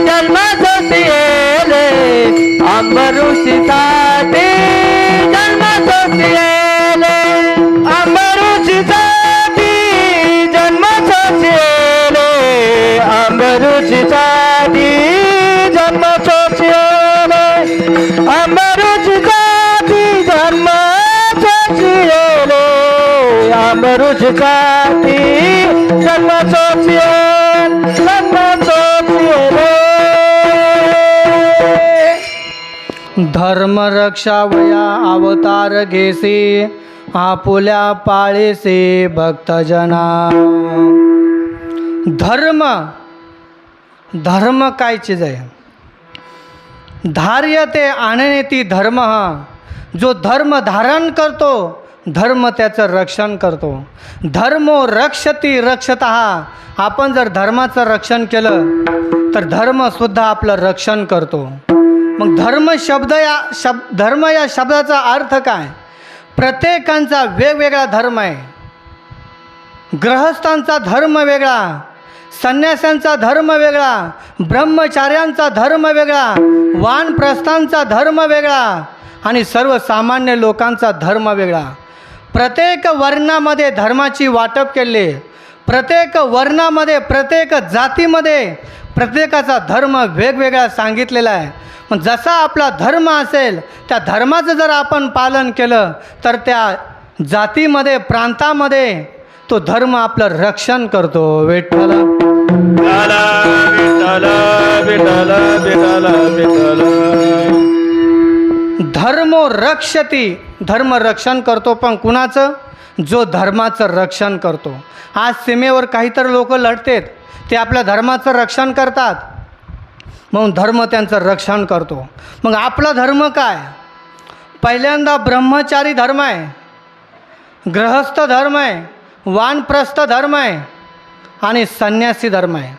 जन्मासाठी येले, अंबरुषीसाठी जन्मासाठी येले, अंबरुषीसाठी जन्मासाठी येले, अंबरुषीसाठी जन्मासाठी येले, अंबरुषीसाठी जन्मासाठी येले, अंबरुषीसाठी जन्मासाठी येले, जन्मासाठी येले, धर्म रक्षावया अवतार घेसी आपुल्या पाळीसे भक्तजना. धर्म काय चीज आहे? धार्य ते आणनेती धर्म. जो धर्म धारण करतो धर्म त्याचं रक्षण करतो. धर्मो रक्षती रक्षतः. आपण जर धर्माचं रक्षण केलं तर धर्मसुद्धा आपलं रक्षण करतो. मग धर्म या शब्दाचा अर्थ काय? प्रत्येकांचा वेगवेगळा धर्म आहे. गृहस्थांचा धर्म वेगळा, संन्यासांचा धर्म वेगळा, ब्रह्मचार्यांचा धर्म वेगळा, वानप्रस्थांचा धर्म वेगळा आणि सर्वसामान्य लोकांचा धर्म वेगळा. प्रत्येक वर्णामध्ये धर्माची वाटप केली. प्रत्येक वर्णामध्ये, प्रत्येक जातीमध्ये प्रत्येकाचा धर्म वेगवेगळा सांगितलेला आहे. मग जसा आपला धर्म असेल त्या धर्माचं जर आपण पालन केलं तर त्या जातीमध्ये, प्रांतामध्ये तो धर्म आपलं रक्षण करतो. विठ्ठल धर्मो रक्षती. धर्म रक्षण करतो, पण कुणाचं? जो धर्माचं रक्षण करतो. आज सीमेवर काहीतरी लोक लढतात, ते आपल्या धर्माचं रक्षण करतात म्हणून धर्म त्यांचं रक्षण करतो. मग आपला धर्म काय? पहिल्यांदा ब्रह्मचारी धर्म आहे, गृहस्थ धर्म आहे, वानप्रस्थ धर्म आहे आणि संन्यासी धर्म आहे.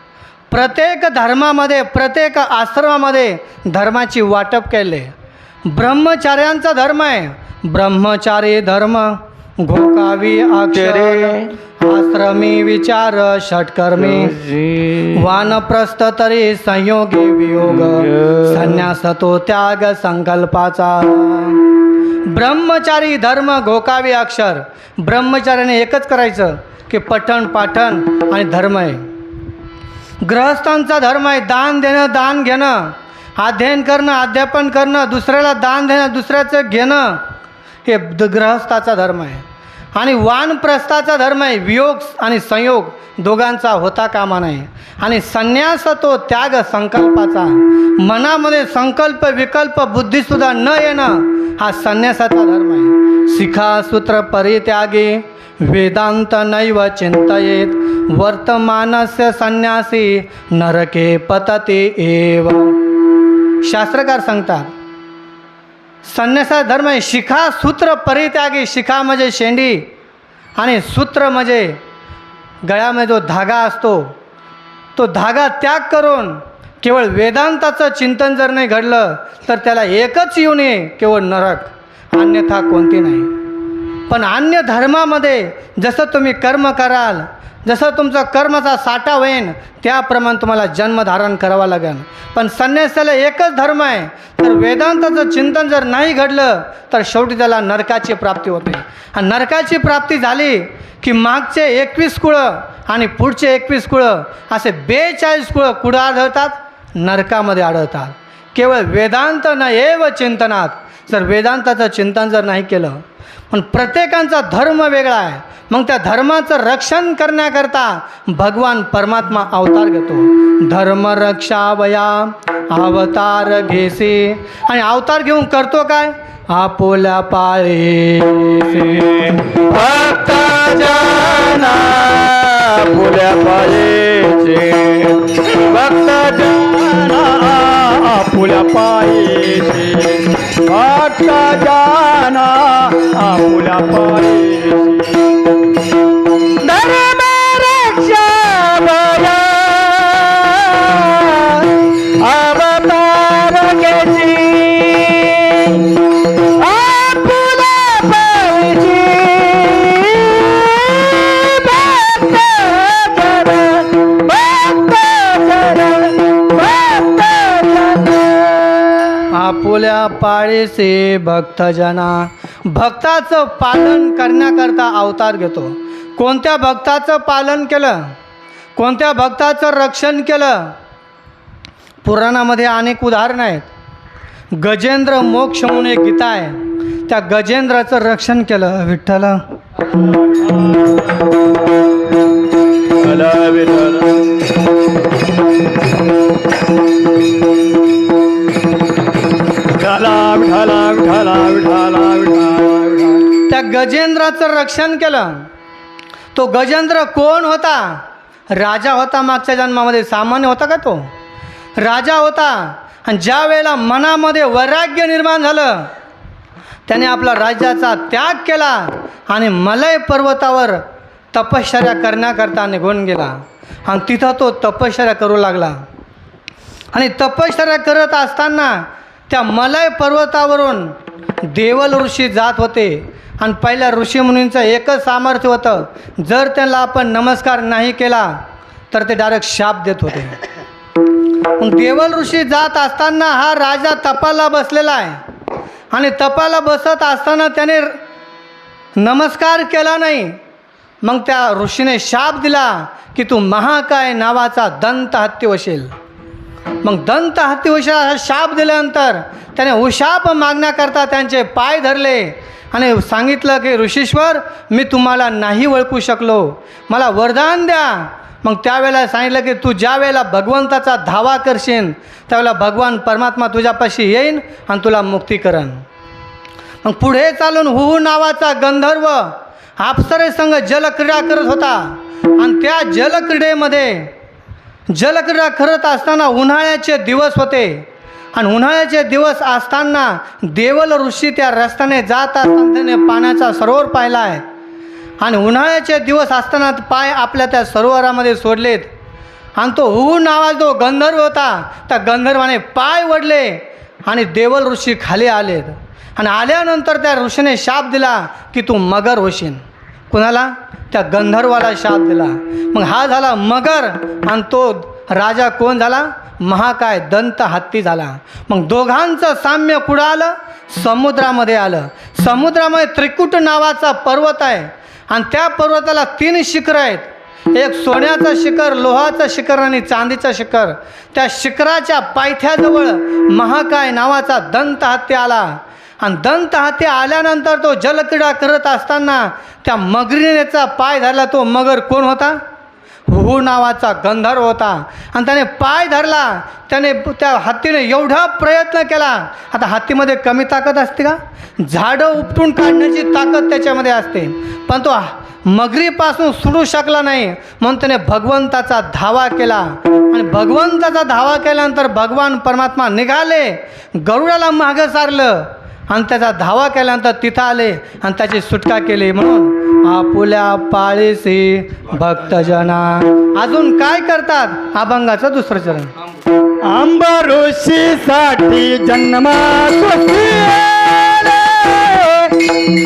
प्रत्येक धर्मामध्ये, प्रत्येक आश्रमामध्ये धर्माची वाटप केले. ब्रह्मचार्यांचा धर्म आहे. ब्रह्मचारी धर्म घोकावी अक्षरे आश्रमी विचार षटकर्मी वानप्रस्थ तरी संयोगी वियोग संन्यास तो त्याग संकल्पाचा. ब्रह्मचारी धर्म घोकावी अक्षर. ब्रह्मचार्याने एकच करायचं की पठण पाठण आणि धर्म आहे. गृहस्थांचा धर्म आहे दान देणं, दान घेणं, अध्ययन करणं, अध्यापन करणं, दुसऱ्याला दान देणं, दुसऱ्याचं घेणं, हे गृहस्थाचा धर्म आहे. आणि वानप्रस्थाचा धर्म आहे वियोग आणि संयोग दोघांचा होता कामा नये. आणि संन्यास तो त्याग संकल्पाचा. मनामध्ये संकल्प विकल्प बुद्धीसुद्धा न येणं हा संन्यासाचा धर्म आहे. शिखा सूत्र परित्यागी वेदांत नैव चिंतयेत वर्तमानस्य संन्यासी नरके पतते एव. शास्त्रकार सांगतात संन्यासाचा धर्म आहे शिखा सूत्र परित्यागी. शिखा म्हणजे शेंडी आणि सूत्र म्हणजे गळ्यामध्ये जो धागा असतो तो धागा त्याग करून केवळ वेदांताचं चिंतन जर नाही घडलं तर त्याला एकच येऊ नये केवळ नरक, अन्यथा कोणती नाही. पण अन्य धर्मामध्ये जसं तुम्ही कर्म कराल, जसं तुमचा कर्माचा साठा होईन त्याप्रमाणे तुम्हाला जन्मधारण करावा लागेल. पण संन्यासाला एकच धर्म आहे, तर वेदांताचं चिंतन जर नाही घडलं तर शेवटी त्याला नरकाची प्राप्ती होते. आणि नरकाची प्राप्ती झाली की मागचे 21 कुळं आणि पुढचे 21 कुळं असे 42 कुळं कुठं आढळतात? नरकामध्ये आढळतात. केवळ वेदांत न एव चिंतनात. जर वेदांताचं चिंतन जर नाही केलं, पण प्रत्येकांचा धर्म वेगळा आहे. मग त्या धर्माचं रक्षण करण्याकरता भगवान परमात्मा अवतार घेतो. धर्म रक्षावया अवतार घेसी. आणि अवतार घेऊन करतो काय? आपोल्या पाळीसे भक्त जना आपुल्या पायेचे. भक्त जना आपुल्या पायेचे. भक्त जना आपुल्या पायेचे. धर्म रक्षावया अवतार घेसी आपुल्या पायेचे. भक्त जन आपुल्या पाळीसे भक्तजना. भक्ताचं पालन करण्याकरता अवतार घेतो. कोणत्या भक्ताचं पालन केलं? कोणत्या भक्ताचं रक्षण केलं? पुराणामध्ये अनेक उदाहरणं आहेत. गजेंद्र मोक्ष म्हणून एक गीता आहे, त्या गजेंद्राचं रक्षण केलं. विठ्ठल विठाला गजेंद्राचं रक्षण केलं. तो गजेंद्र कोण होता? राजा होता. मागच्या जन्मामध्ये सामान्य होता का? तो राजा होता. आणि ज्या वेळेला मनामध्ये वैराग्य निर्माण झालं, त्याने आपला राज्याचा त्याग केला आणि मलय पर्वतावर तपश्चर्या करण्याकरता निघून गेला. आणि तिथं तो तपश्चर्या करू लागला. आणि तपश्चर्या करत असताना त्या मलय पर्वतावरून देवल ऋषी जात होते. आणि पहिल्या ऋषीमुनींचं एकच सामर्थ्य होतं, जर त्यांना आपण नमस्कार नाही केला तर ते डायरेक्ट शाप देत होते. मग देवल ऋषी जात असताना हा राजा तपाला बसलेला आहे. आणि तपाला बसत असताना त्याने नमस्कार केला नाही. मग त्या ऋषीने शाप दिला की तू महाकाय नावाचा दंत हत्ती होशील. मग दंत हत्ती होशील असा शाप दिल्यानंतर त्याने उशाप मागण्याकरता त्यांचे पाय धरले आणि सांगितलं की ऋषीश्वर, मी तुम्हाला नाही ओळखू शकलो, मला वरदान द्या. मग त्यावेळेला सांगितलं की तू ज्या वेळेला भगवंताचा धावा करशील त्यावेळेला भगवान परमात्मा तुझ्यापाशी येईन आणि तुला मुक्ती करण. मग पुढे चालून हुहू नावाचा गंधर्व अप्सरेसंग जलक्रीडा करत होता. आणि त्या जलक्रीडा करत असताना उन्हाळ्याचे दिवस होते. आणि उन्हाळ्याचे दिवस असताना देवल ऋषी त्या रस्त्याने जात असताना त्याने पाण्याचा सरोवर पाहिला आहे. आणि उन्हाळ्याचे दिवस असताना पाय आपल्या त्या सरोवरामध्ये सोडलेत. आणि तो हुहू नावाचा जो गंधर्व होता त्या गंधर्वाने पाय वडले आणि देवल ऋषी खाली आलेत. आणि आल्यानंतर त्या ऋषीने शाप दिला की तू मगर होशील. कुणाला? त्या गंधर्वाला शाप दिला. मग हा झाला मगर आणि तो राजा कोण झाला? महाकाय दंत हत्ती झाला. मग दोघांचं साम्य कुठं आलं? समुद्रामध्ये आलं. समुद्रामध्ये त्रिकुट नावाचा पर्वत आहे. आणि त्या पर्वताला 3 शिखर आहेत. एक सोन्याचं शिखर, लोहाचं शिखर आणि चांदीचं शिखर. त्या शिखराच्या पायथ्याजवळ महाकाय नावाचा दंत हत्ती आला. आणि दंत हत्ती आल्यानंतर तो जलक्रीडा करत असताना त्या मगरीनेचा पाय धरला. तो मगर कोण होता? हुहू नावाचा गंधर्व होता. आणि त्याने पाय धरला. त्याने त्या हत्तीने एवढा प्रयत्न केला. आता हत्तीमध्ये कमी ताकद असते का? झाडं उपटून काढण्याची ताकद त्याच्यामध्ये असते. पण तो मगरीपासून सुटू शकला नाही. म्हणून त्याने भगवंताचा धावा केला. आणि भगवंताचा धावा केल्यानंतर भगवान परमात्मा निघाले, गरुडाला मागं सारलं आणि त्याचा धावा केल्यानंतर तिथं आले आणि त्याची सुटका केली. म्हणून आपुल्या पाळीसी भक्तजना. अजून काय करतात? अभंगाचं दुसरं चरण. अंबऋषीसाठी जन्मासाठी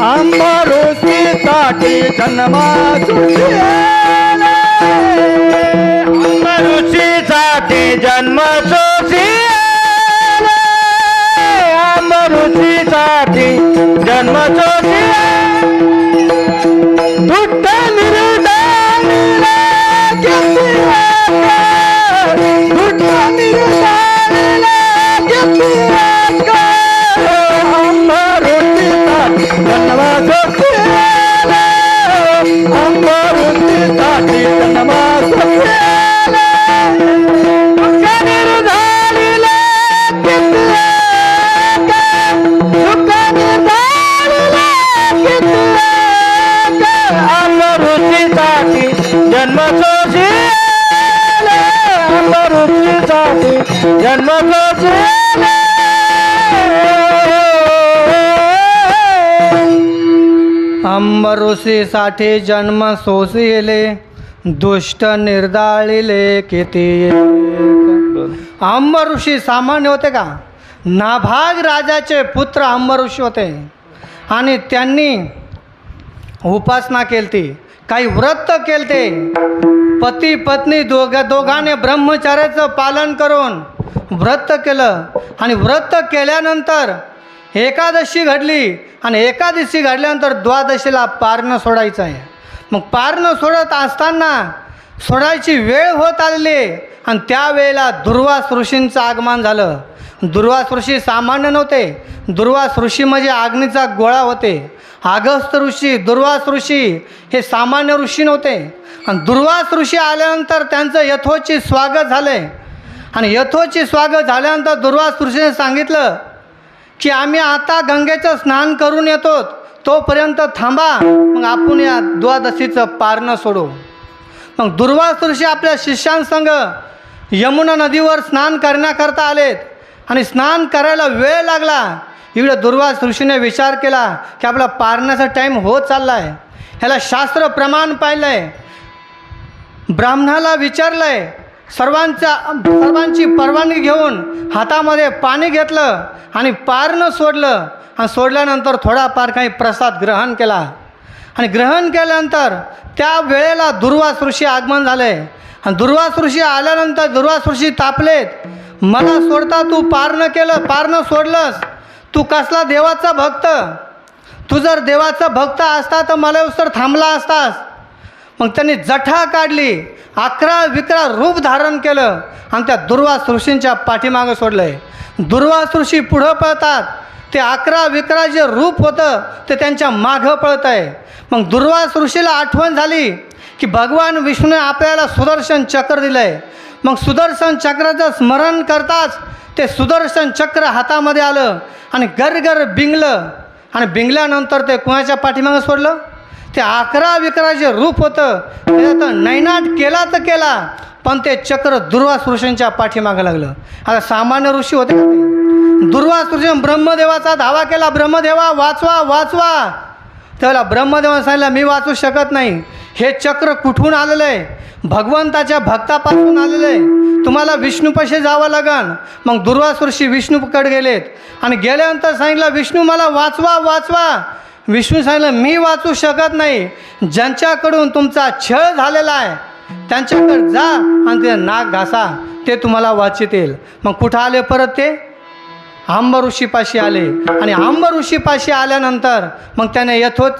अंबऋषीसाठी जन्मासाठी अंबऋषीसाठी जन्मसोसी अंबऋषीसाठी जन्मसोसी दुट्ट निरुदानीला घेतला दुट्ट निरुदानीला घेतला अंबऋषीसाठी जन्मासाठी अंबऋषीसाठी जन्मासाठी जन्मसोसी अंबऋषीसाठी जन्मसोसी अंबऋषीसाठी जन्म सोसिले दुष्ट निर्दाळिले किती. अंबऋषी सामान्य होते का? नाभाग राजाचे पुत्र अंबऋषी होते. आणि त्यांनी उपासना केलती, काही व्रत केलते. पती पत्नी दोघांनी ब्रह्मचर्याचं पालन करून व्रत केलं. आणि व्रत केल्यानंतर एकादशी घडली. आणि एकादशी घडल्यानंतर द्वादशीला पारणं सोडायचं आहे. मग पारणं सोडत असताना सोडायची वेळ होत आलेली. आणि त्यावेळेला दुर्वास ऋषींचं आगमन झालं. दुर्वास ऋषी सामान्य नव्हते. दुर्वास ऋषी म्हणजे अग्नीचा गोळा होते. अगस्त्य ऋषी, दुर्वास ऋषी हे सामान्य ऋषी नव्हते. आणि दुर्वास ऋषी आल्यानंतर त्यांचं यथोचित स्वागत झाले. आणि यथोचित स्वागत झाल्यानंतर दुर्वास ऋषीने सांगितलं की आम्ही आता गंगेचं स्नान करून येतो, तोपर्यंत थांबा, मग आपण या द्वादशीचं पारणं सोडू. मग दुर्वास ऋषी आपल्या शिष्यांसंग यमुना नदीवर स्नान करण्याकरता आलेत आणि स्नान करायला वेळ लागला. इकडे दुर्वास ऋषीने विचार केला की आपला पारण्याचा टाईम होत चालला आहे, ह्याला शास्त्र प्रमाण पाहिलं आहे, ब्राह्मणाला विचारलं आहे, सर्वांची परवानगी घेऊन हातामध्ये पाणी घेतलं आणि पारणं सोडलं. आणि सोडल्यानंतर थोडाफार काही प्रसाद ग्रहण केला. आणि ग्रहण केल्यानंतर त्या वेळेला दुर्वास ऋषी आगमन झाले. आणि दुर्वास ऋषी आल्यानंतर दुर्वास ऋषी तापलेत. मला सोडता तू पारणं केलं, पारणं सोडलंस, तू कसला देवाचा भक्त, तू जर देवाचा भक्त असता तर मला उसर थांबला असतास. मग त्यांनी जठा काढली, 11 रूप धारण केलं आणि त्या दुर्वास ऋषींच्या पाठीमागं सोडलं आहे. दुर्वास ऋषी पुढं पळतात, ते 11 जे रूप होतं ते त्यांच्या मागं पळत आहे. मग दुर्वास ऋषीला आठवण झाली की भगवान विष्णूने आपल्याला सुदर्शन चक्र दिलं आहे. मग सुदर्शन चक्राचं स्मरण करताच ते सुदर्शन चक्र हातामध्ये आलं आणि गरगर बिंगलं. आणि बिंगल्यानंतर ते कुणाच्या पाठीमागं सोडलं? ते 11 जे रूप होतं त्याचा नैनाट केला तर केला, पण ते चक्र दुर्वास ऋषींच्या पाठीमागं लागलं. आता सामान्य ऋषी होते का ते? दुर्वास ऋषीने ब्रह्मदेवाचा धावा केला, ब्रह्मदेवा वाचवा वाचवा. त्याला ब्रह्मदेवाने सांगितलं मी वाचू शकत नाही, हे चक्र कुठून आलेलं आहे? भगवंताच्या भक्तापासून आलेलं आहे, तुम्हाला विष्णूपाशी जावं लागन. मग दुर्वास ऋषी विष्णूकडे गेलेत आणि गेल्यानंतर सांगितलं विष्णू मला वाचवा वाचवा. विष्णू सांगितलं मी वाचू शकत नाही, ज्यांच्याकडून तुमचा छळ झालेला आहे त्यांच्याकडे जा आणि ते नाक घासा, ते तुम्हाला वाचतील. मग कुठं आले परत? ते आंब ऋषीपाशी आले. आणि आंब ऋषीपाशी आल्यानंतर मग त्याने यथोच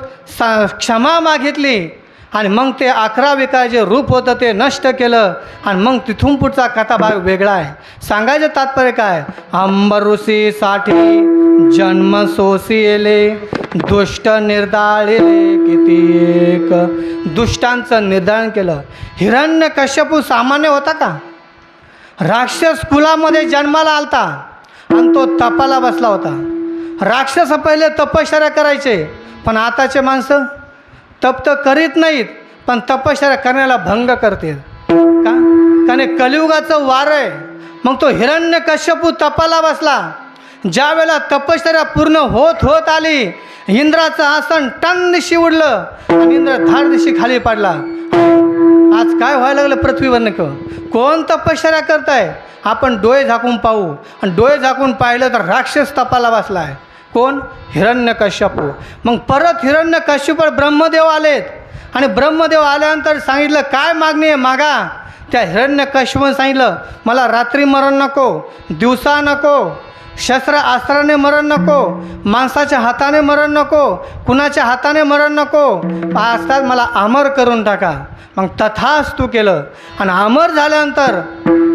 क्षमा मागितली आणि मग ते 11 जे रूप होतं ते नष्ट केलं. आणि मग तिथून पुढचा कथाभाग वेगळा आहे. सांगायचं तात्पर्य काय? आंब ऋषीसाठी जन्म सोसिले, दुष्ट निर्दाळिले किती एक. दुष्टांचं निर्दारण केलं. हिरण्यकश्यपू सामान्य होता का? राक्षस कुलामध्ये जन्माला आलता आणि तो तपाला बसला होता. राक्षस पहिले तपश्चर्या करायचे, पण आताचे माणसं तप तर करीत नाहीत पण तपश्चर्या करण्याला भंग करतील का? कारण कलियुगाचं वार आहे. मग तो हिरण्यकश्यपू तपाला बसला. ज्या वेळेला तपश्चर्या पूर्ण होत आली, इंद्राचं आसन टन दिशी उडलं आणि इंद्र धाड दिशी खाली पडला. आज काय व्हायला लागलं पृथ्वीवर? नको कोण तपश्चर्या करताय? आपण डोळे झाकून पाहू आणि डोळे झाकून पाहिलं तर राक्षस तपाला बसला आहे. कोण? हिरण्यकश्यपू. मग परत हिरण्यकश्यपूवर ब्रह्मदेव आलेत आणि ब्रह्मदेव आल्यानंतर सांगितलं काय मागणी आहे मागा. त्या हिरण्यकश्यपूने सांगितलं मला रात्री मरण नको, दिवसा नको, शस्त्र अस्त्राने मरण नको, माणसाच्या हाताने मरण नको, कुणाच्या हाताने मरण नको, आजकाल मला अमर करून टाका. मग तथास्तु केलं. आणि अमर झाल्यानंतर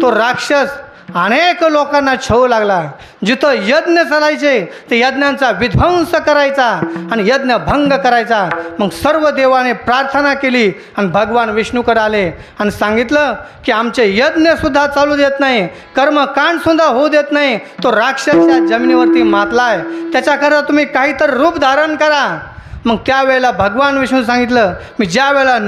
तो राक्षस अनेक लोकांना छळू लागला. जिथं यज्ञ चालायचे ते यज्ञांचा विध्वंस करायचा आणि यज्ञ भंग करायचा. मग सर्व देवाने प्रार्थना केली आणि भगवान विष्णूकडे आले आणि सांगितलं की आमचे यज्ञसुद्धा चालू देत नाही, कर्मकांडसुद्धा होऊ देत नाही, तो राक्षस या जमिनीवरती मातला आहे, त्याच्याकरता तुम्ही काहीतरी रूप धारण करा. मग त्यावेळेला भगवान विष्णू सांगितलं मी ज्या वेळेला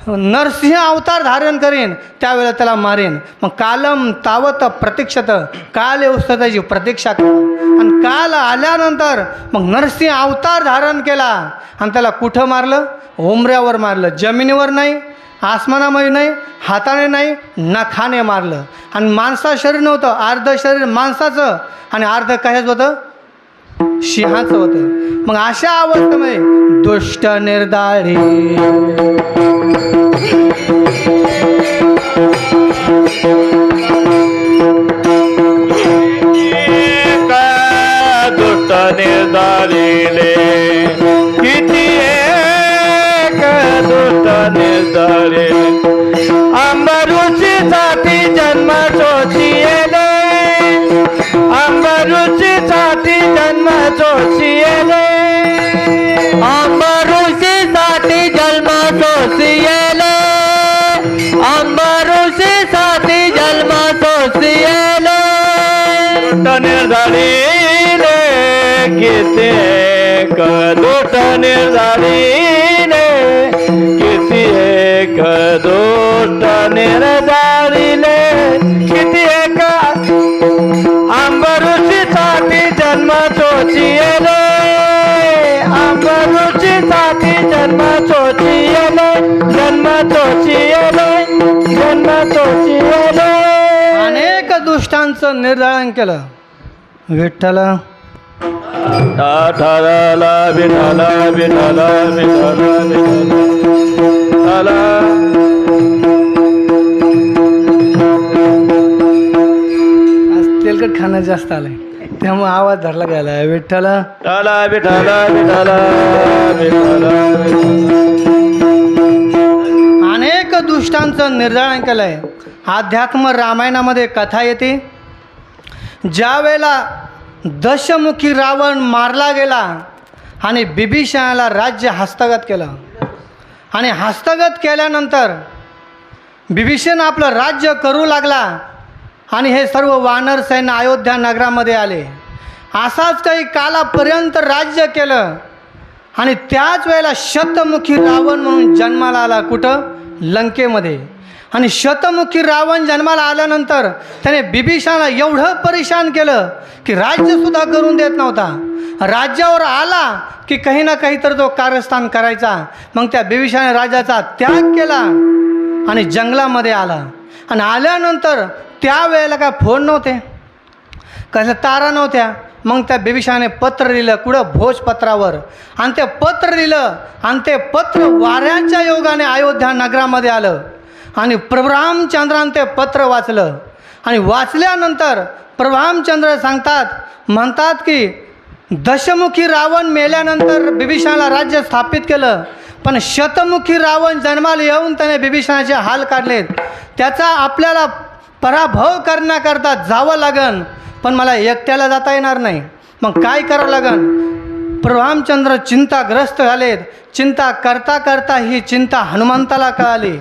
नरसिंह अवतार धारण करेन त्यावेळेला त्याला मारेन. मग कालम तावत प्रतीक्षत, काल येऊस त्याची प्रतीक्षा करा. आणि काल आल्यानंतर मग नरसिंह अवतार धारण केला आणि त्याला कुठं मारलं? उमऱ्यावर मारलं. जमिनीवर नाही, आसमानामध्ये नाही, हाताने नाही, नखाने मारलं. आणि माणसा शरीर नव्हतं, अर्ध शरीर माणसाचं आणि अर्ध कशाचं होतं? सिंहाचं होतं. मग अशा अवस्थेमध्ये दुष्ट निर्दाळी दुष्ट निर्दारिले किती एक दुष्ट निर्दारिले. अंबरुचीसाठी जन्म सोचिले, अंबरुचीसाठी जन्म सोचिले, अंबरुचीसाठी जन्म सोचिले, अंबरुचीसाठी जन्म सोचिले. दुष्ट निर्दारिले किती एक दुष्ट निर्धारीने किती एक दुष्ट निर्धारीने किती एक आंबरुचीसाठी जन्म चोचिले आंबरुचीसाठी जन्म चोचिले जन्म चोचिले जन्म चोचिले अनेक दुष्टांचं निर्धारण केलं. विठ्ठल विठाला विठाला विठाला विठाला विठाला आज तेलकट खाणं जास्त आलंय त्यामुळे आवाज धरला गेला. विठ्ठल विठाला विठाला विठाला विठाला अनेक दुष्टांचं निर्धारण केलंय. अध्यात्म रामायणामध्ये कथा येते, ज्या वेळेला दशमुखी रावण मारला गेला आणि बिभीषणाला राज्य हस्तगत केलं आणि हस्तगत केल्यानंतर बिभीषण आपलं राज्य करू लागला आणि हे सर्व वानर सैन्य अयोध्या नगरामध्ये आले. असाच काही कालापर्यंत राज्य केलं आणि त्याच वेळेला शतमुखी रावण म्हणून जन्माला आला. कुठं? लंकेमध्ये. आणि शतमुखी रावण जन्माला आल्यानंतर त्याने बिभीषणाला एवढं परेशान केलं की राज्यसुद्धा करून देत नव्हता. राज्यावर आला की काही ना काही तर तो कारस्थान करायचा. मग त्या बिभीषणाने राज्याचा त्याग केला आणि जंगलामध्ये आला. आणि आल्यानंतर त्यावेळेला काय फोन नव्हते, कसल्या तारा नव्हत्या. मग त्या बिभीषणाने पत्र लिहिलं. कुठं? भोजपत्रावर. आणि ते पत्र लिहिलं आणि ते पत्र वाऱ्याच्या योगाने अयोध्या नगरामध्ये आलं. आणि प्रभू रामचंद्राने ते पत्र वाचलं आणि वाचल्यानंतर प्रभू रामचंद्र म्हणतात की दशमुखी रावण मेल्यानंतर बिभीषणाला राज्य स्थापित केलं, पण शतमुखी रावण जन्माला येऊन त्याने बिभीषणाचे हाल काढलेत. त्याचा आपल्याला पराभव करण्याकरता जावं लागन, पण मला एकट्याला जाता येणार नाही. मग काय करावं लागन? प्रभू रामचंद्र चिंताग्रस्त झालेत. चिंता करता करता ही चिंता हनुमंताला कळाली.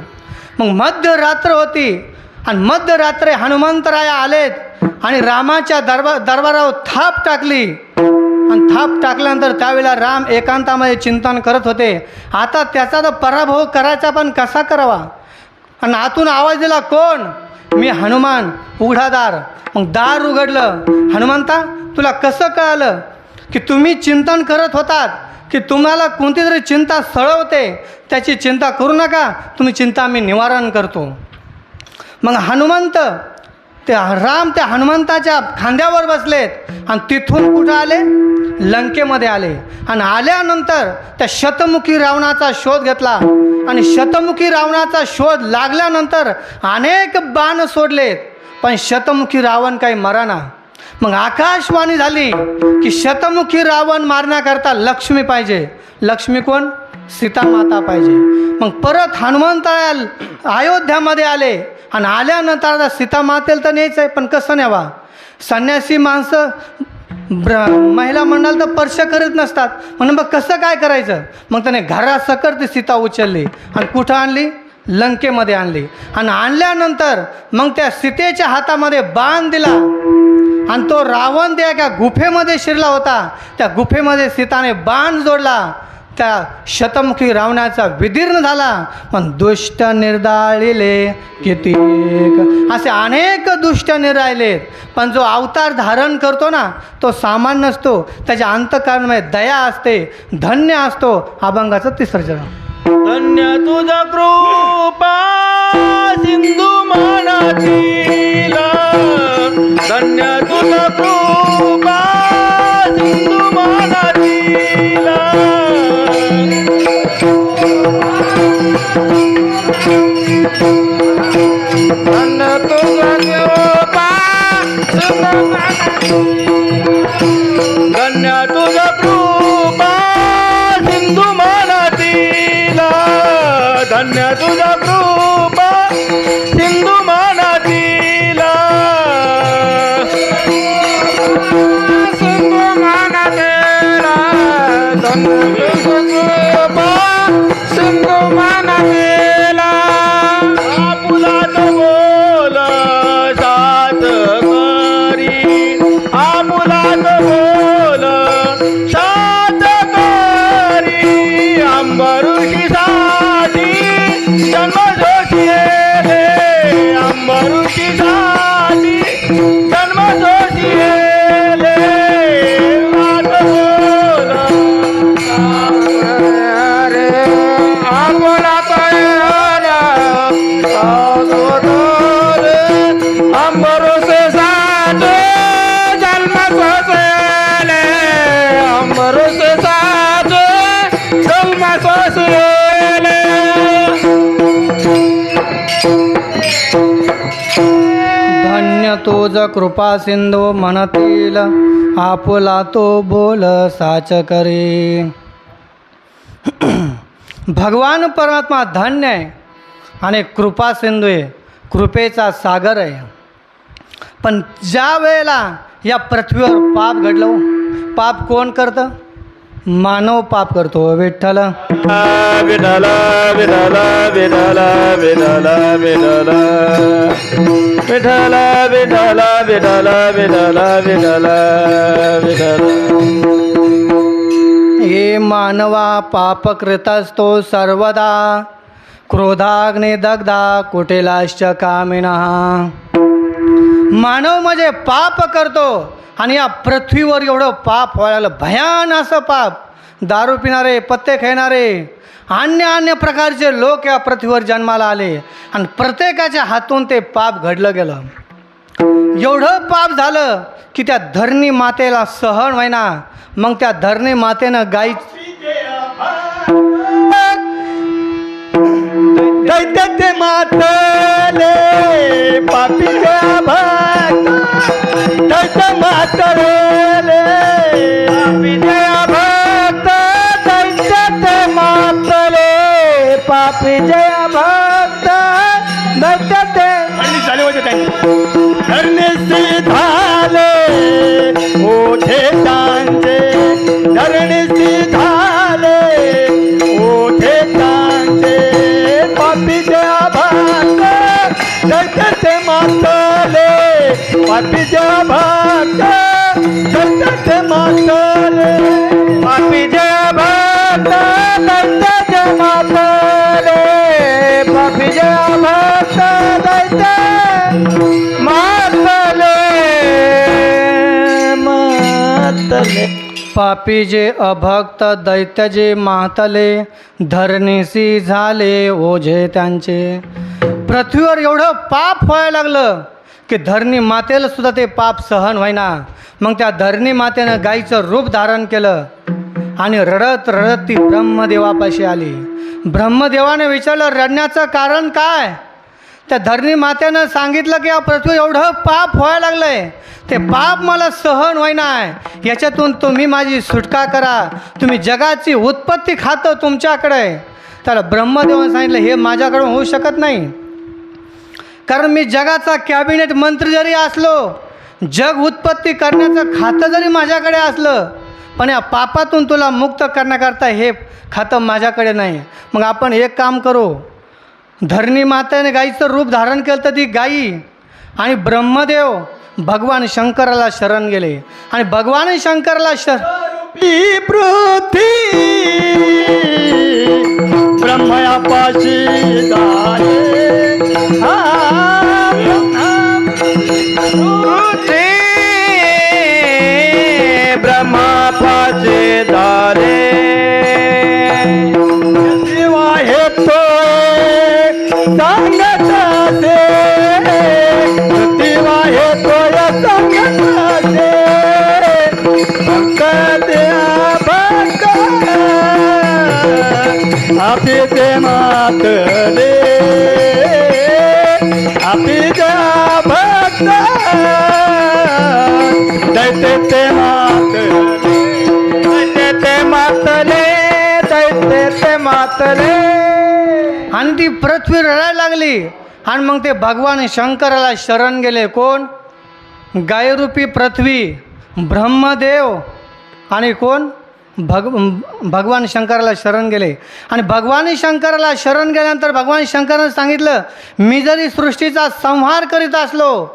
मग मध्यरात्र होती आणि मध्यरात्री हनुमंतराया आलेत आणि रामाच्या दरबारावर थाप टाकली. आणि थाप टाकल्यानंतर त्यावेळेला राम एकांतामध्ये चिंतन करत होते. आता त्याचा तर पराभव करायचा, पण कसा करावा? आणि आतून आवाज दिला, कोण? मी हनुमान, उघडा दार. मग दार उघडलं. हनुमंता, तुला कसं कळालं की तुम्ही चिंतन करत होतात की तुम्हाला कोणती तरी चिंता सळवते? त्याची चिंता करू नका, तुम्ही चिंता मी निवारण करतो. मग हनुमंत राम त्या हनुमंताच्या खांद्यावर बसलेत आणि तिथून कुठं आले? लंकेमध्ये आले. आणि आल्यानंतर त्या शतमुखी रावणाचा शोध घेतला आणि शतमुखी रावणाचा शोध लागल्यानंतर अनेक बाण सोडलेत, पण शतमुखी रावण काही मराना. मग आकाशवाणी झाली की शतमुखी रावण मारण्याकरता लक्ष्मी पाहिजे. लक्ष्मी कोण? सीतामाता पाहिजे. मग परत हनुमंत अयोध्यामध्ये आले आणि आल्यानंतर आता सीतामातेला तर न्यायचं आहे, पण कसं न्यावा? संन्यासी माणसं महिला मंडळ तर स्पर्श करीत नसतात. म्हणून मग कसं काय करायचं? मग त्याने घरासकट ती सीता उचलली आणि कुठं आणली? लंकेमध्ये आणली. आणि आणल्यानंतर मग त्या सीतेच्या हातामध्ये बाण दिला आणि तो रावण त्या एका गुफेमध्ये शिरला होता. त्या गुफेमध्ये सीताने बाण जोडला. त्या शतमुखी रावणाचा विदीर्ण झाला. पण दुष्ट निर्दाळिले कितीक, असे अनेक दुष्ट निर्राळलेत. पण जो अवतार धारण करतो ना, तो सामान्य नसतो. त्याच्या अंतःकरणामध्ये दया असते, धन्य असतो. अभंगाचं तिसरं चरण. धन्य तुझ कृपा सिंधू मानातीला, धन्य तुझ कृपा सिंधू मानातीला, धन्य तुझ कृपा धन्य तुझ कृपा सिंधू मानातीला, धन्य तुझ कृपा सिंधू मानातीला. तोज कृपा सिंधू म्हणतील आपुला तो बोल साच करे. भगवान परमात्मा धन्य आहे आणि कृपा सिंधू आहे, कृपेचा सागर आहे. पण ज्या वेळेला या पृथ्वीवर पाप घडलं, पाप कोण करतं? मानव पाप करतो. विठ्ठल विठ्ठल विठ्ठल विठ्ठल विठ्ठल विठ्ठल विठ्ठल विठ्ठल विठ्ठल विठ्ठल विठ्ठल विठ्ठल. हे मानवा पाप कृत असतो सर्वदा, क्रोधाग्नी दग्धा कुटिलाश्च कामिनः. मानव म्हणजे पाप करतो आणि या पृथ्वीवर एवढं पाप व्हायला, भयान असं पाप. दारू पिणारे, पत्ते खेळणारे, अन्य प्रकारचे लोक या पृथ्वीवर जन्माला आले आणि प्रत्येकाच्या हातून ते पाप घडलं गेलं. एवढं पाप झालं की त्या धरणी मातेला सहन व्हायना. मग त्या धरणी मातेनं गाई दैत्य मातले पापीच्या भक्त, दैत्य मातले पापीच्या भक्त, दैत्य मातले पापीच्या भक्त, दैत्य झाले होते धरणीसी झाले ओठे त्यांचे, धरणीसी झाले ओठे त्यांचे, पापीच्या भक्त दैत्य मातले, पापीच्या भक्त दैत्य मातले, पापीच्या भक्त दैत्य मातले, पापीच्या भक्त दैत्य मातले मातले. पापी जे अभक्त दैत्य जे मातले, धरणीसी झाले ओझे त्यांचे. पृथ्वीवर एवढं पाप व्हायला लागलं की धरणी मातेला सुद्धा ते पाप सहन व्हायना. मग त्या धरणी मातेनं गाईचं रूप धारण केलं आणि रडत रडत ती ब्रह्मदेवापाशी आली. ब्रह्मदेवाने विचारलं रडण्याचं कारण काय? त्या धरणी मातेनं सांगितलं की या पृथ्वी एवढं पाप व्हायला लागलं आहे, ते पाप मला सहन व्हायना आहे, याच्यातून तुम्ही माझी सुटका करा. तुम्ही जगाची उत्पत्ती खातं तुमच्याकडे आहे. त्याला ब्रह्मदेवाने सांगितलं हे माझ्याकडून होऊ शकत नाही, कारण मी जगाचा कॅबिनेट मंत्री जरी असलो, जग उत्पत्ती करण्याचं खातं जरी माझ्याकडे असलं, पण या पापातून तुला मुक्त करण्याकरता हे खातं माझ्याकडे नाही. मग आपण एक काम करू, धरणी मातेने गाईचं रूप धारण केलं तर ती गाई आणि ब्रह्मदेव भगवान शंकराला शरण गेले आणि भगवान शंकराला पृथ्वी ब्रह्मयापाशी झाले, पृथ्वी ब्रह्मापाशी झाले, देवा हे तो सांगत असे, देवा हे तो सांगत असे, भक्त देवा भक्त आपी ते मातले, आपी देवा भक्त दैत्य ते मातले, दैत्य ते मातले, दैत्य ते मातले. आणि ती पृथ्वी रडायला लागली आणि मग ते भगवान शंकराला शरण गेले. कोण? गायरूपी पृथ्वी, ब्रह्मदेव आणि कोण? भगवान शंकराला शरण गेले. आणि भगवान शंकराला शरण गेल्यानंतर भगवान शंकरानं सांगितलं मी जरी सृष्टीचा संहार करीत असलो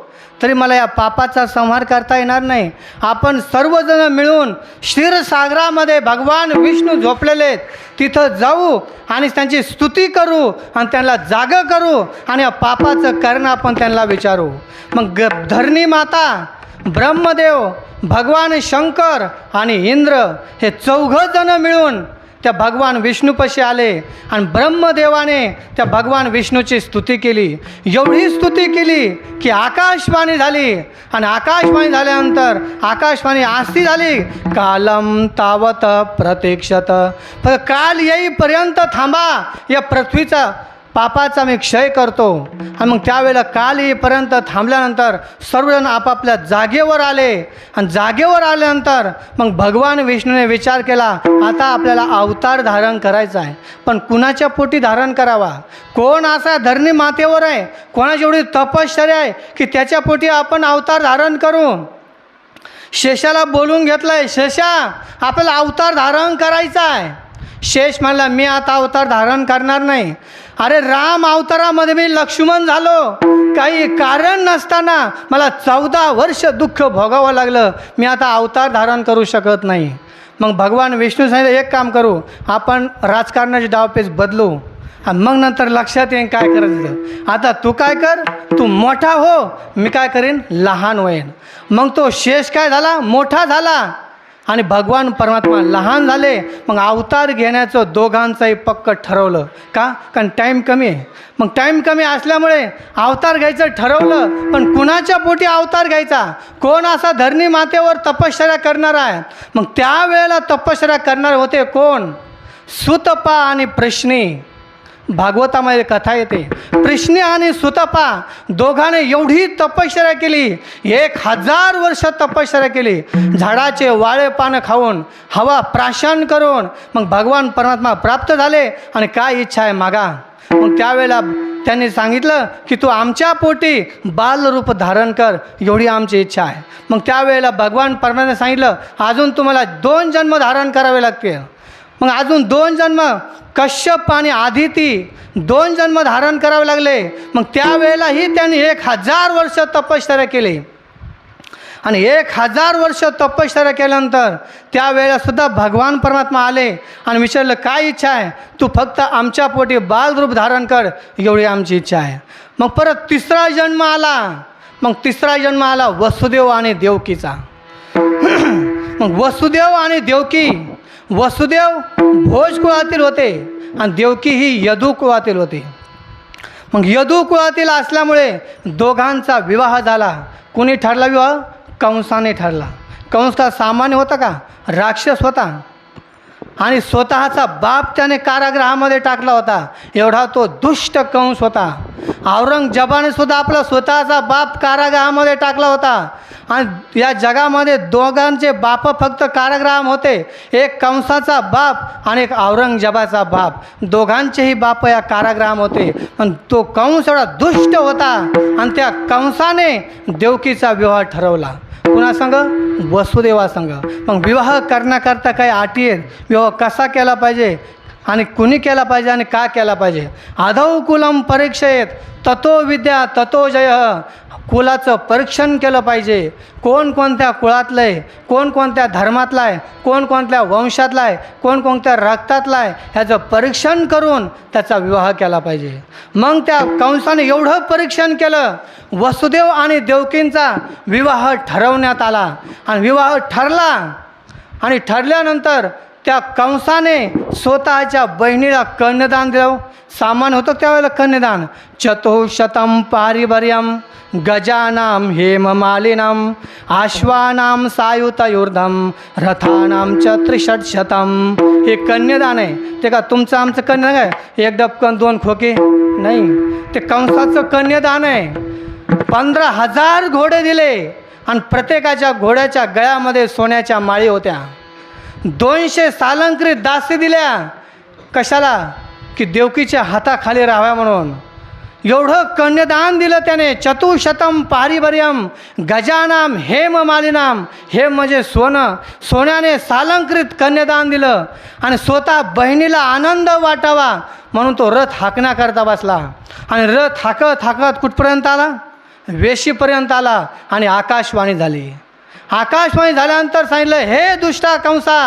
तरी मला या पापाचा संहार करता येणार नाही. आपण सर्वजण मिळून क्षीरसागरामध्ये भगवान विष्णू झोपलेले आहेत, तिथं जाऊ आणि त्यांची स्तुती करू आणि त्यांना जागं करू आणि या पापाचं कारण आपण त्यांना विचारू. मग धरणी माता, ब्रह्मदेव, भगवान शंकर आणि इंद्र हे चौघजणं मिळून त्या भगवान विष्णूपाशी आले आणि ब्रह्मदेवाने त्या भगवान विष्णूची स्तुती केली. एवढी स्तुती केली की आकाशवाणी झाली आणि आकाशवाणी झाल्यानंतर आकाशवाणी अशी झाली कालम तावत प्रतीक्षत, काल येईपर्यंत थांबा, या पृथ्वीचा पापाचा मी क्षय करतो. आणि मग त्यावेळेला काल येईपर्यंत थांबल्यानंतर सर्वजण आपापल्या जागेवर आले. आणि जागेवर आल्यानंतर मग भगवान विष्णूने विचार केला, आता आपल्याला अवतार धारण करायचा आहे. पण कुणाच्या पोटी धारण करावा? कोण असा धरणी मातेवर आहे, कोणाची एवढी तपश्चर्या आहे की त्याच्या पोटी आपण अवतार धारण करू? शेषाला बोलून घेतलं आहे, शेषा आपल्याला अवतार धारण करायचा आहे. शेष म्हणला, मी आता अवतार धारण करणार नाही. अरे राम अवतारामध्ये मी लक्ष्मण झालो, काही कारण नसताना मला 14 वर्ष दुःख भोगावं लागलं, मी आता अवतार धारण करू शकत नाही. मग भगवान विष्णू सांगितलं, एक काम करू, आपण राजकारणाचे डावपेच बदलू आणि मग नंतर लक्षात येईन काय करायचं. आता तू काय कर, तू मोठा हो, मी काय करीन लहान होईन. मग तो शेष काय झाला, मोठा झाला आणि भगवान परमात्मा लहान झाले. मग अवतार घेण्याचं दोघांचंही पक्क ठरवलं. का? कारण टाईम कमी आहे. मग टाईम कमी असल्यामुळे अवतार घ्यायचं ठरवलं. पण कुणाच्या पोटी अवतार घ्यायचा? कोण असा धरणी मातेवर तपश्चर्या करणार आहे? मग त्यावेळेला तपश्चर्या करणार होते कोण? सुतपा आणि प्रश्नी. भागवतामध्ये कथा येते, प्रश्नी आणि सुतपा दोघांनी एवढी तपश्चर्या केली, 1000 वर्ष तपश्चर्या केली. झाडाचे वाळे पानं खाऊन, हवा प्राशन करून मग भगवान परमात्मा प्राप्त झाले. आणि काय इच्छा आहे मागा. मग त्यावेळेला त्यांनी सांगितलं की तू आमच्या पोटी बालरूप धारण कर, एवढी आमची इच्छा आहे. मग त्यावेळेला भगवान परमात्माने सांगितलं, अजून तुम्हाला 2 जन्म धारण करावे लागतील. मग अजून 2 जन्म, कश्यप आणि आदिती 2 जन्म धारण करावे लागले. मग त्यावेळेलाही त्यांनी 1000 वर्ष तपश्चर्या केली. आणि 1000 वर्ष तपश्चर्या केल्यानंतर त्यावेळेलासुद्धा भगवान परमात्मा आले आणि विचारलं, काय इच्छा आहे? तू फक्त आमच्या पोटी बालरूप धारण कर, एवढी आमची इच्छा आहे. मग परत 3रा जन्म आला. मग 3रा जन्म आला वसुदेव आणि देवकीचा. मग वसुदेव आणि देवकी, वसुदेव भोज कुळातील होते आणि देवकी ही यदू कुळातील होते. मग यदू कुळातील असल्यामुळे दोघांचा विवाह झाला. कोणी ठरला विवाह? कंसाने ठरला. कंस का सामान्य होता का? राक्षस होता. आणि स्वतःचा बाप त्याने कारागृहामध्ये टाकला होता. एवढा तो दुष्ट कंस होता. औरंगजेबाने सुद्धा आपला स्वतःचा बाप कारागृहामध्ये टाकला होता. आणि या जगामध्ये दोघांचे बाप फक्त कारागृहात होते, एक कंसाचा बाप आणि एक औरंगजेबाचा बाप. दोघांचेही बाप या कारागृहात होते. पण तो कंस एवढा दुष्ट होता आणि त्या कंसाने देवकीचा विवाह ठरवला. कुणासंग? वसुदेवासंग. मग विवाह करण्याकरता काही अटी आहेत. विवाह कसा केला पाहिजे आणि कुणी केला पाहिजे आणि का केला पाहिजे? आधौ कुलम परीक्षेत ततो विद्या ततो जय. कुलाचं परीक्षण केलं पाहिजे. कोणकोणत्या कुळातलं आहे, कोणकोणत्या धर्मातला आहे, कोणकोणत्या वंशातला आहे, कोणकोणत्या रक्तातला आहे, ह्याचं परीक्षण करून त्याचा विवाह केला पाहिजे. मग त्या कंसाने एवढं परीक्षण केलं. वसुदेव आणि देवकींचा विवाह ठरवण्यात आला आणि विवाह ठरला. आणि ठरल्यानंतर त्या कंसाने स्वतःच्या बहिणीला कन्यादान दिलं. सामान्य होतं त्यावेळेला कन्यादान. 400 पारिवर्यम गजानाम हेममालिनम आश्वानाम सायुतयुर्धम रथानाम च 6300. हे कन्यादान आहे. ते का तुमचं आमचं कन्यादान आहे 1 डबकन 2 खोके नाही, ते कंसाचं कन्यादान आहे. 15,000 घोडे दिले आणि प्रत्येकाच्या घोड्याच्या गळ्यामध्ये सोन्याच्या माळी होत्या. 200 सालंकृत दासी दिल्या. कशाला? की देवकीच्या हाताखाली राहाव्या म्हणून. एवढं कन्यादान दिलं त्याने. 400 पारिवर्यम गजानाम हेममालिनाम. हेम म्हणजे सोनं, सोन्याने सालंकृत कन्यादान दिलं. आणि स्वतः बहिणीला आनंद वाटावा म्हणून तो रथ हाकण्याकरता बसला. आणि रथ हाकत हाकत कुठपर्यंत आला? वेशीपर्यंत आला. आणि आकाशवाणी झाली. आकाशवाणी झाल्यानंतर सांगितलं, हे दुष्टा कंसा,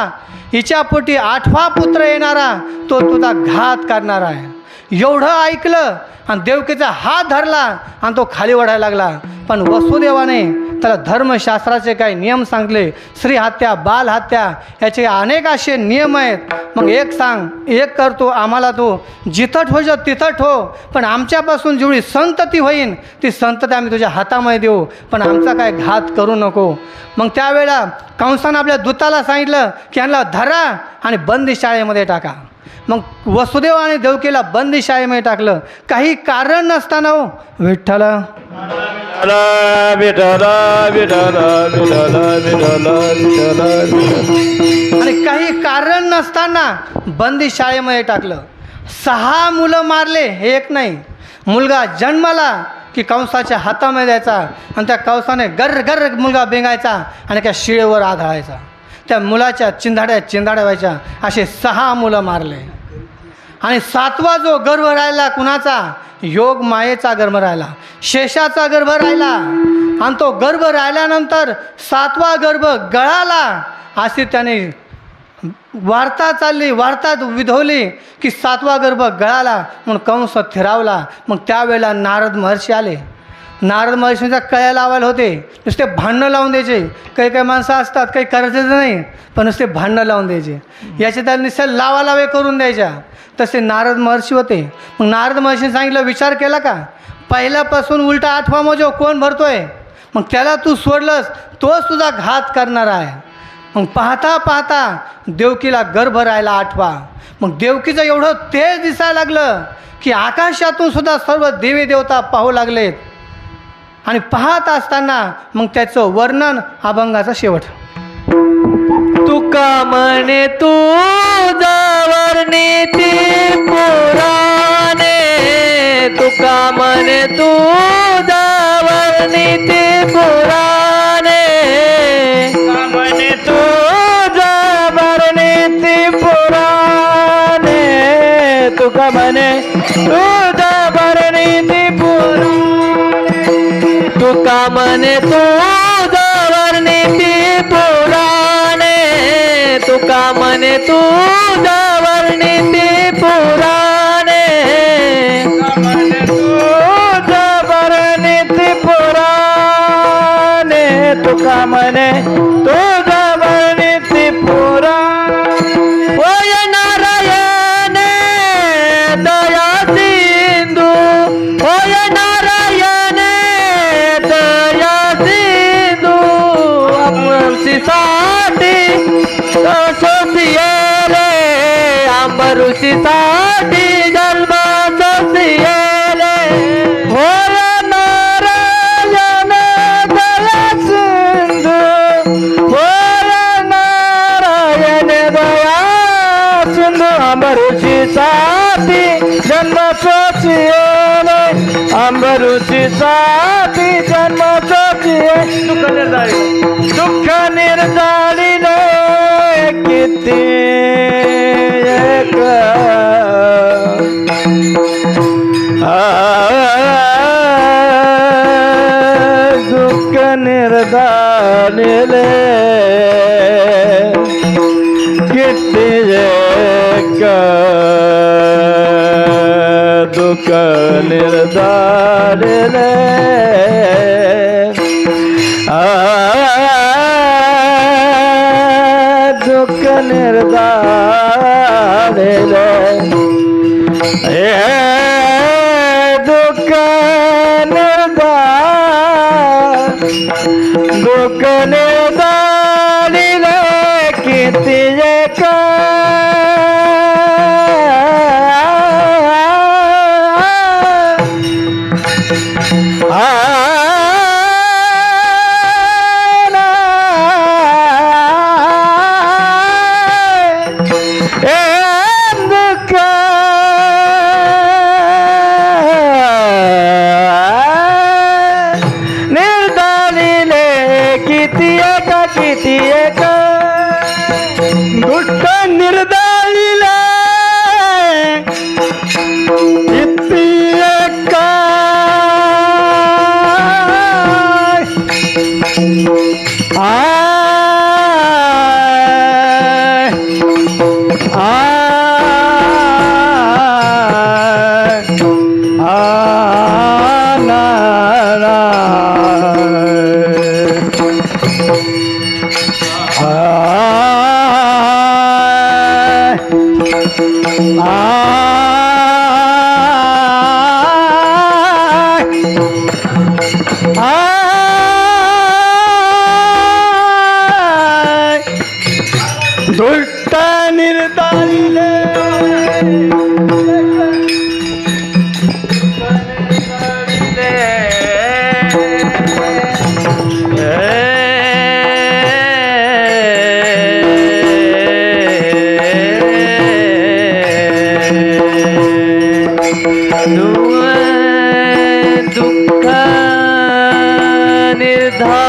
हिच्या पोटी 8वा पुत्र येणारा तो तुझा घात करणार आहे. एवढं ऐकलं आणि देवकीचा हात धरला आणि तो खाली ओढायला लागला. पण वसुदेवाने त्याला धर्मशास्त्राचे काही नियम सांगितले. स्त्री हत्या, बाल हत्या याचे अनेक असे नियम आहेत. मग एक सांग, एक करतो आम्हाला, तू जिथं ठेवतो तिथं ठेव, पण आमच्यापासून जेवढी संतती होईन ती संतती आम्ही तुझ्या हातामध्ये देऊ, पण आमचा काय घात करू नको. मग त्यावेळेला कंसानं आपल्या दूताला सांगितलं की यांना धरा आणि बंदी शाळेमध्ये टाका. मग वसुदेव आणि देवकीला बंदीशाळेमध्ये टाकलं. काही कारण नसताना हो विठ्ठल विठ्ठल विठ्ठल विठ्ठल विठ्ठल विठ्ठल विठ्ठल. आणि काही कारण नसताना बंदीशाळेमध्ये टाकलं. 6 मुलं मारले, हे एक नाही. मुलगा जन्माला की कंसाच्या हातामध्ये द्यायचा आणि त्या कंसाने गर गर मुलगा बेंगायचा आणि त्या शिळेवर आदळायचा. त्या मुलाच्या चिंधाड्या व्हायच्या. असे 6 मुलं मारले. आणि 7वा जो गर्भ राहिला कुणाचा? योग मायेचा गर्भ राहिला, शेषाचा गर्भ राहिला. आणि तो गर्भ राहिल्यानंतर 7वा गर्भ गळाला. अशी त्याने वार्ता चालली, वार्ता विधवली की 7वा गर्भ गळाला म्हणून कंस थिरावला. मग त्यावेळेला नारद महर्षी आले. नारद महर्षींचा कळ्या लावायला होते. नुसते भांडणं लावून द्यायचे. काही काही माणसं असतात, काही करायचं नाही, पण नुसते भांडणं लावून द्यायचे. याचे त्या नुसत्या लावालावे करून द्यायच्या. तसे नारद महर्षी होते. मग नारद महर्षीने सांगितलं, विचार केला का? पहिल्यापासून उलटा 8वा मोजो कोण भरतोय? मग त्याला तू सोडलंस, तोच तुझा घात करणार आहे. मग पाहता पाहता देवकीला गर्भ राहिला 8वा. मग देवकीचं एवढं तेज दिसायला लागलं की आकाशातून सुद्धा सर्व देवी देवता पाहू लागलेत. आणि पाहत असताना मग त्याचं वर्णन अभंगाचा शेवट. तुका म्हणे तुझ्यावर नीती पुराणे, तुका म्हणे तुझ्यावर नीती पुराणे, म्हणे तुझ्यावर नीती पुराणे, तुका म्हणे तुझ्यावर नीती पुराणे, तुका म्हणे तुझ्यावर नीती पुराणे, तुका म्हणे तुझ्यावर नीती पुराणे, तुझ्यावर नीती पुराणे, तुका म्हणे तुझ्यावर नीती पुराणे. होय नारायण दया सिंधू, होय नारायण दया सिंधू, अमृषीसाठी सोसिएले, अमृषीसाठी जन्म सोसिएले. होय नारायण दया सिंधू, होय नारायण दया सिंधू, अमृषीसाठी जन्म सोसिएले, अमृषीसाठी जन्म सोसिएले. दुःख निर्जाळीले किती एक दुःख निर्जाळीले किती एक दुःख निर्जाळीले दुःख निर्जाळीले, हे दुःख दुःख निर्जाळीले किती एक किती एक दुष्ट निर्दळीले किती एक सिद्धा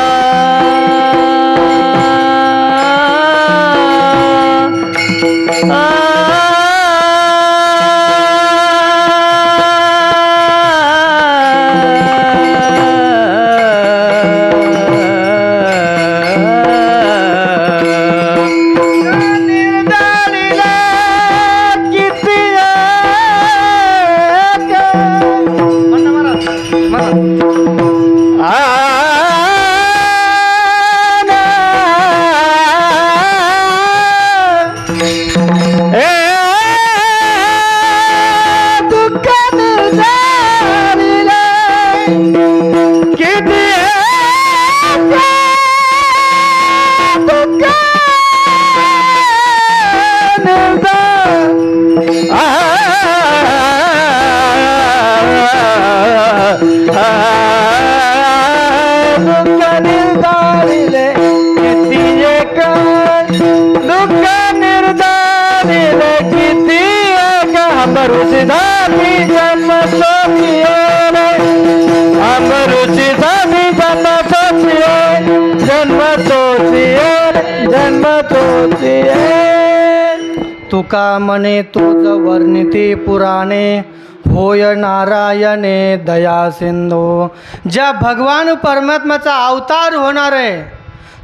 तुका म्हणे तोच वर्णिती पुराणे होय नारायणे दया सिंधू. ज्या भगवान परमात्म्याचा अवतार होणार आहे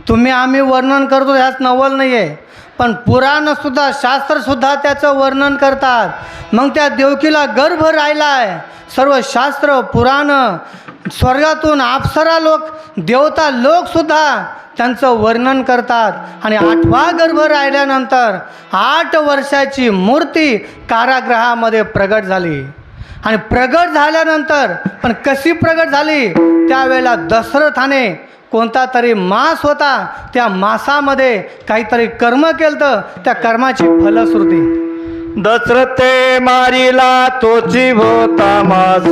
तुम्ही आम्ही वर्णन करतो ह्याच नवल नाही आहे, पण पुराणसुद्धा शास्त्रसुद्धा त्याचं वर्णन करतात. मग त्या देवकीला गर्भ राहिला आहे. सर्व शास्त्र पुराण स्वर्गातून अप्सरा लोक देवता लोकसुद्धा त्यांचं वर्णन करतात. आणि 8वा गर्भ राहिल्यानंतर 8 वर्षाची मूर्ती कारागृहामध्ये प्रगट झाली. आणि प्रगट झाल्यानंतर पण कशी प्रगट झाली, त्यावेळेला दशरथाने कोणता तरी मास होता, त्या मासामध्ये काहीतरी कर्म केलं, त्या कर्माची फलश्रुती. दशरथे मारिला तोची होता मास,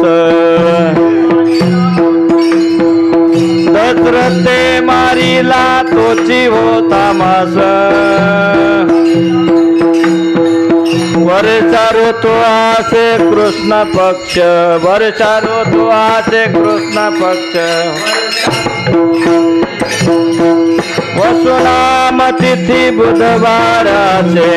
दशरथे मारिला तोची होता मास. वर्षा ऋतू आसे कृष्ण पक्ष, वर्षा ऋतू आसे कृष्ण पक्ष. वसुनाम तिथी बुधवाराचे,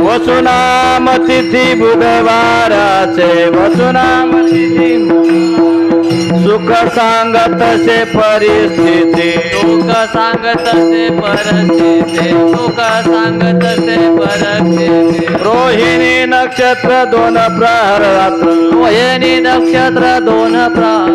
वसुनाम तिथी बुधवाराचे, वसुनाम तिथी. सुख सांगत से परिस्थिती, सुख सांगत से परिस्थिती, सुख सांगत से परिस्थिती. रोहिणी नक्षत्र 2 प्रहर रात्र, रोहिणी नक्षत्र 2 प्रहर,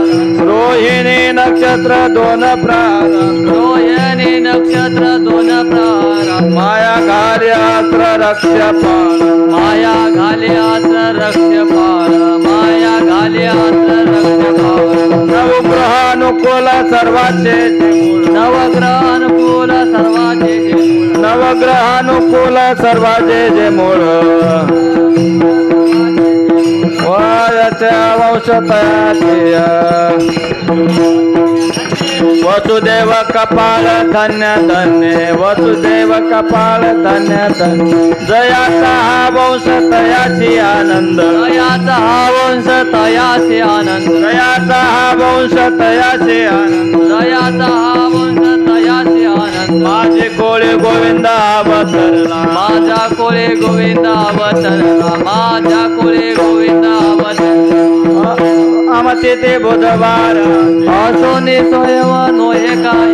रोहिणी नक्षत्र 2 प्रहर, रोहिणी नक्षत्र 2 प्रहर. माया घाले अस्त्र रक्षपाल, माया घाले अस्त्र रक्षपाल, माया घाले अस्त्र रक्षपाल. नवग्रहानुकूल सर्वाचे मूळ, नवग्रहानुकूल सर्वाचे मूळ, नवग्रहानुकूल सर्वाचे जे मूळ. वायाच्या वंशतयाचे वसुदेव कपाळ धन्य धन्य, वसुदेव कपाळ धन्य धन्य. जयाचा हा वंश तयाची आनंद, जयाचा हा वंश तयाचे आनंद, जयाचा हा वंश तयाचे आनंद. जयाचा हा वंश तयाचे आनंद. माझे कोळे गोविंद अवतरला, माझा कोळे गोविंद अवतरला, माझा कोळे गोविंद अवतरला. आमचे ते बुधवार असोनी स्वयं नोहे काय,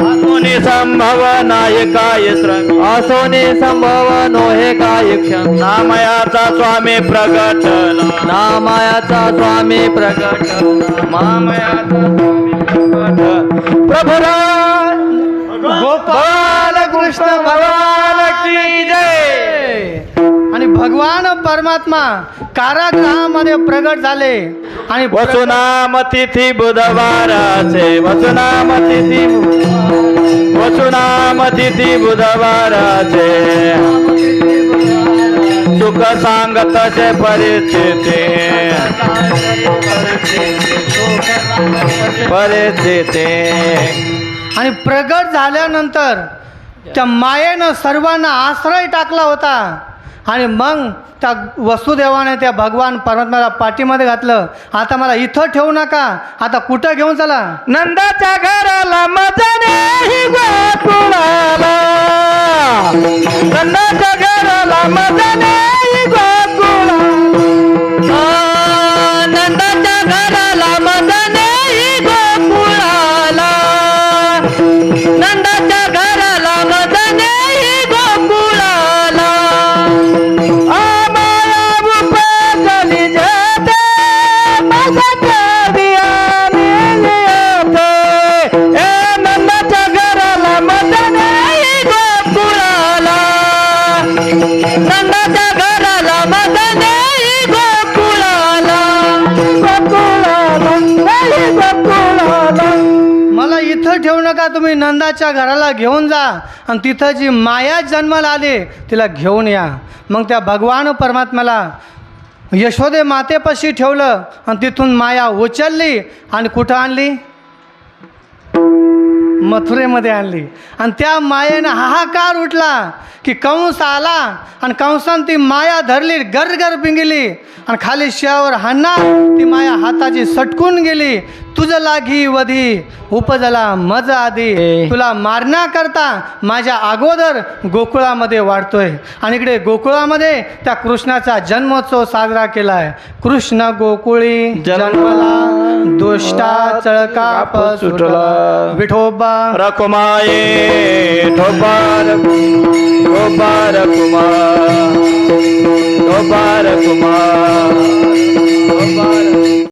असोनी संभव नायकाय श्रम, असोनी संभव नोहे काय क्षण. नामयाचा स्वामी प्रगटला, नामायाचा स्वामी प्रगटला, मामयाचा स्वामी प्रगट. प्रभुराज गोपाल कृष्ण भगवान की जय. आणि भगवान परमात्मा कारागृहामध्ये प्रगट झाले. आणि वसुनाम तिथी बुधवाराचे, वसुनाम तिथी, वसुनाम तिथी बुधवाराचे. सुख सांगत से परिस्थिती, परिस्थिती. आणि प्रगट झाल्यानंतर त्या मायेनं सर्वांना आश्रय टाकला होता. आणि मग त्या वसुदेवाने त्या भगवान परमात्म्याला पाठीमध्ये घातलं. आता मला इथं ठेवू नका, आता कुठं घेऊन चला? नंदाच्या घराला मजा नाही गोकुळाला, नंदाच्या घराला मजा नाही गोकुळाला. नंदाच्या घराला मजा नाही गोकुळाला, नंदाच्या घराला मजा नाही गोकुळाला. आम्हाला उपजली जाते माझ्या बियाणे येते. ए नंदाच्या घराला मजा नाही गोकुळाला, नंदाच्या घराला मजा नाही गोकुळाला. गोकुळाला नाही गोकुळाला. मला इथं ठेवू नका, तुम्ही नंदाच्या घराला घेऊन जा आणि तिथं जी माया जन्माला आली तिला घेऊन या. मग त्या भगवान परमात्म्याला यशोदे मातेपाशी ठेवलं आणि तिथून माया उचलली आणि कुठं आणली? मथुरेमध्ये आणली. आणि त्या मायेनं हाहाकार उठला की कंस आला आणि कंसानं ती माया धरली, गरगर पिंगली आणि खाली शियावर हाणणार, ती माया हाताची सटकून गेली. तुझं लागी वधी उपजला मज आधी, तुला मारण्याकरता माझ्या अगोदर गोकुळामध्ये वाढतोय. आणि इकडे गोकुळामध्ये त्या कृष्णाचा जन्मोत्सव साजरा केला आहे. कृष्ण गोकुळी जन्मला, दुष्टा चळकाप सुटला, विठोबा रकुमाये ठोबार ठोबार कुमार ठोबार कुमार ठोबार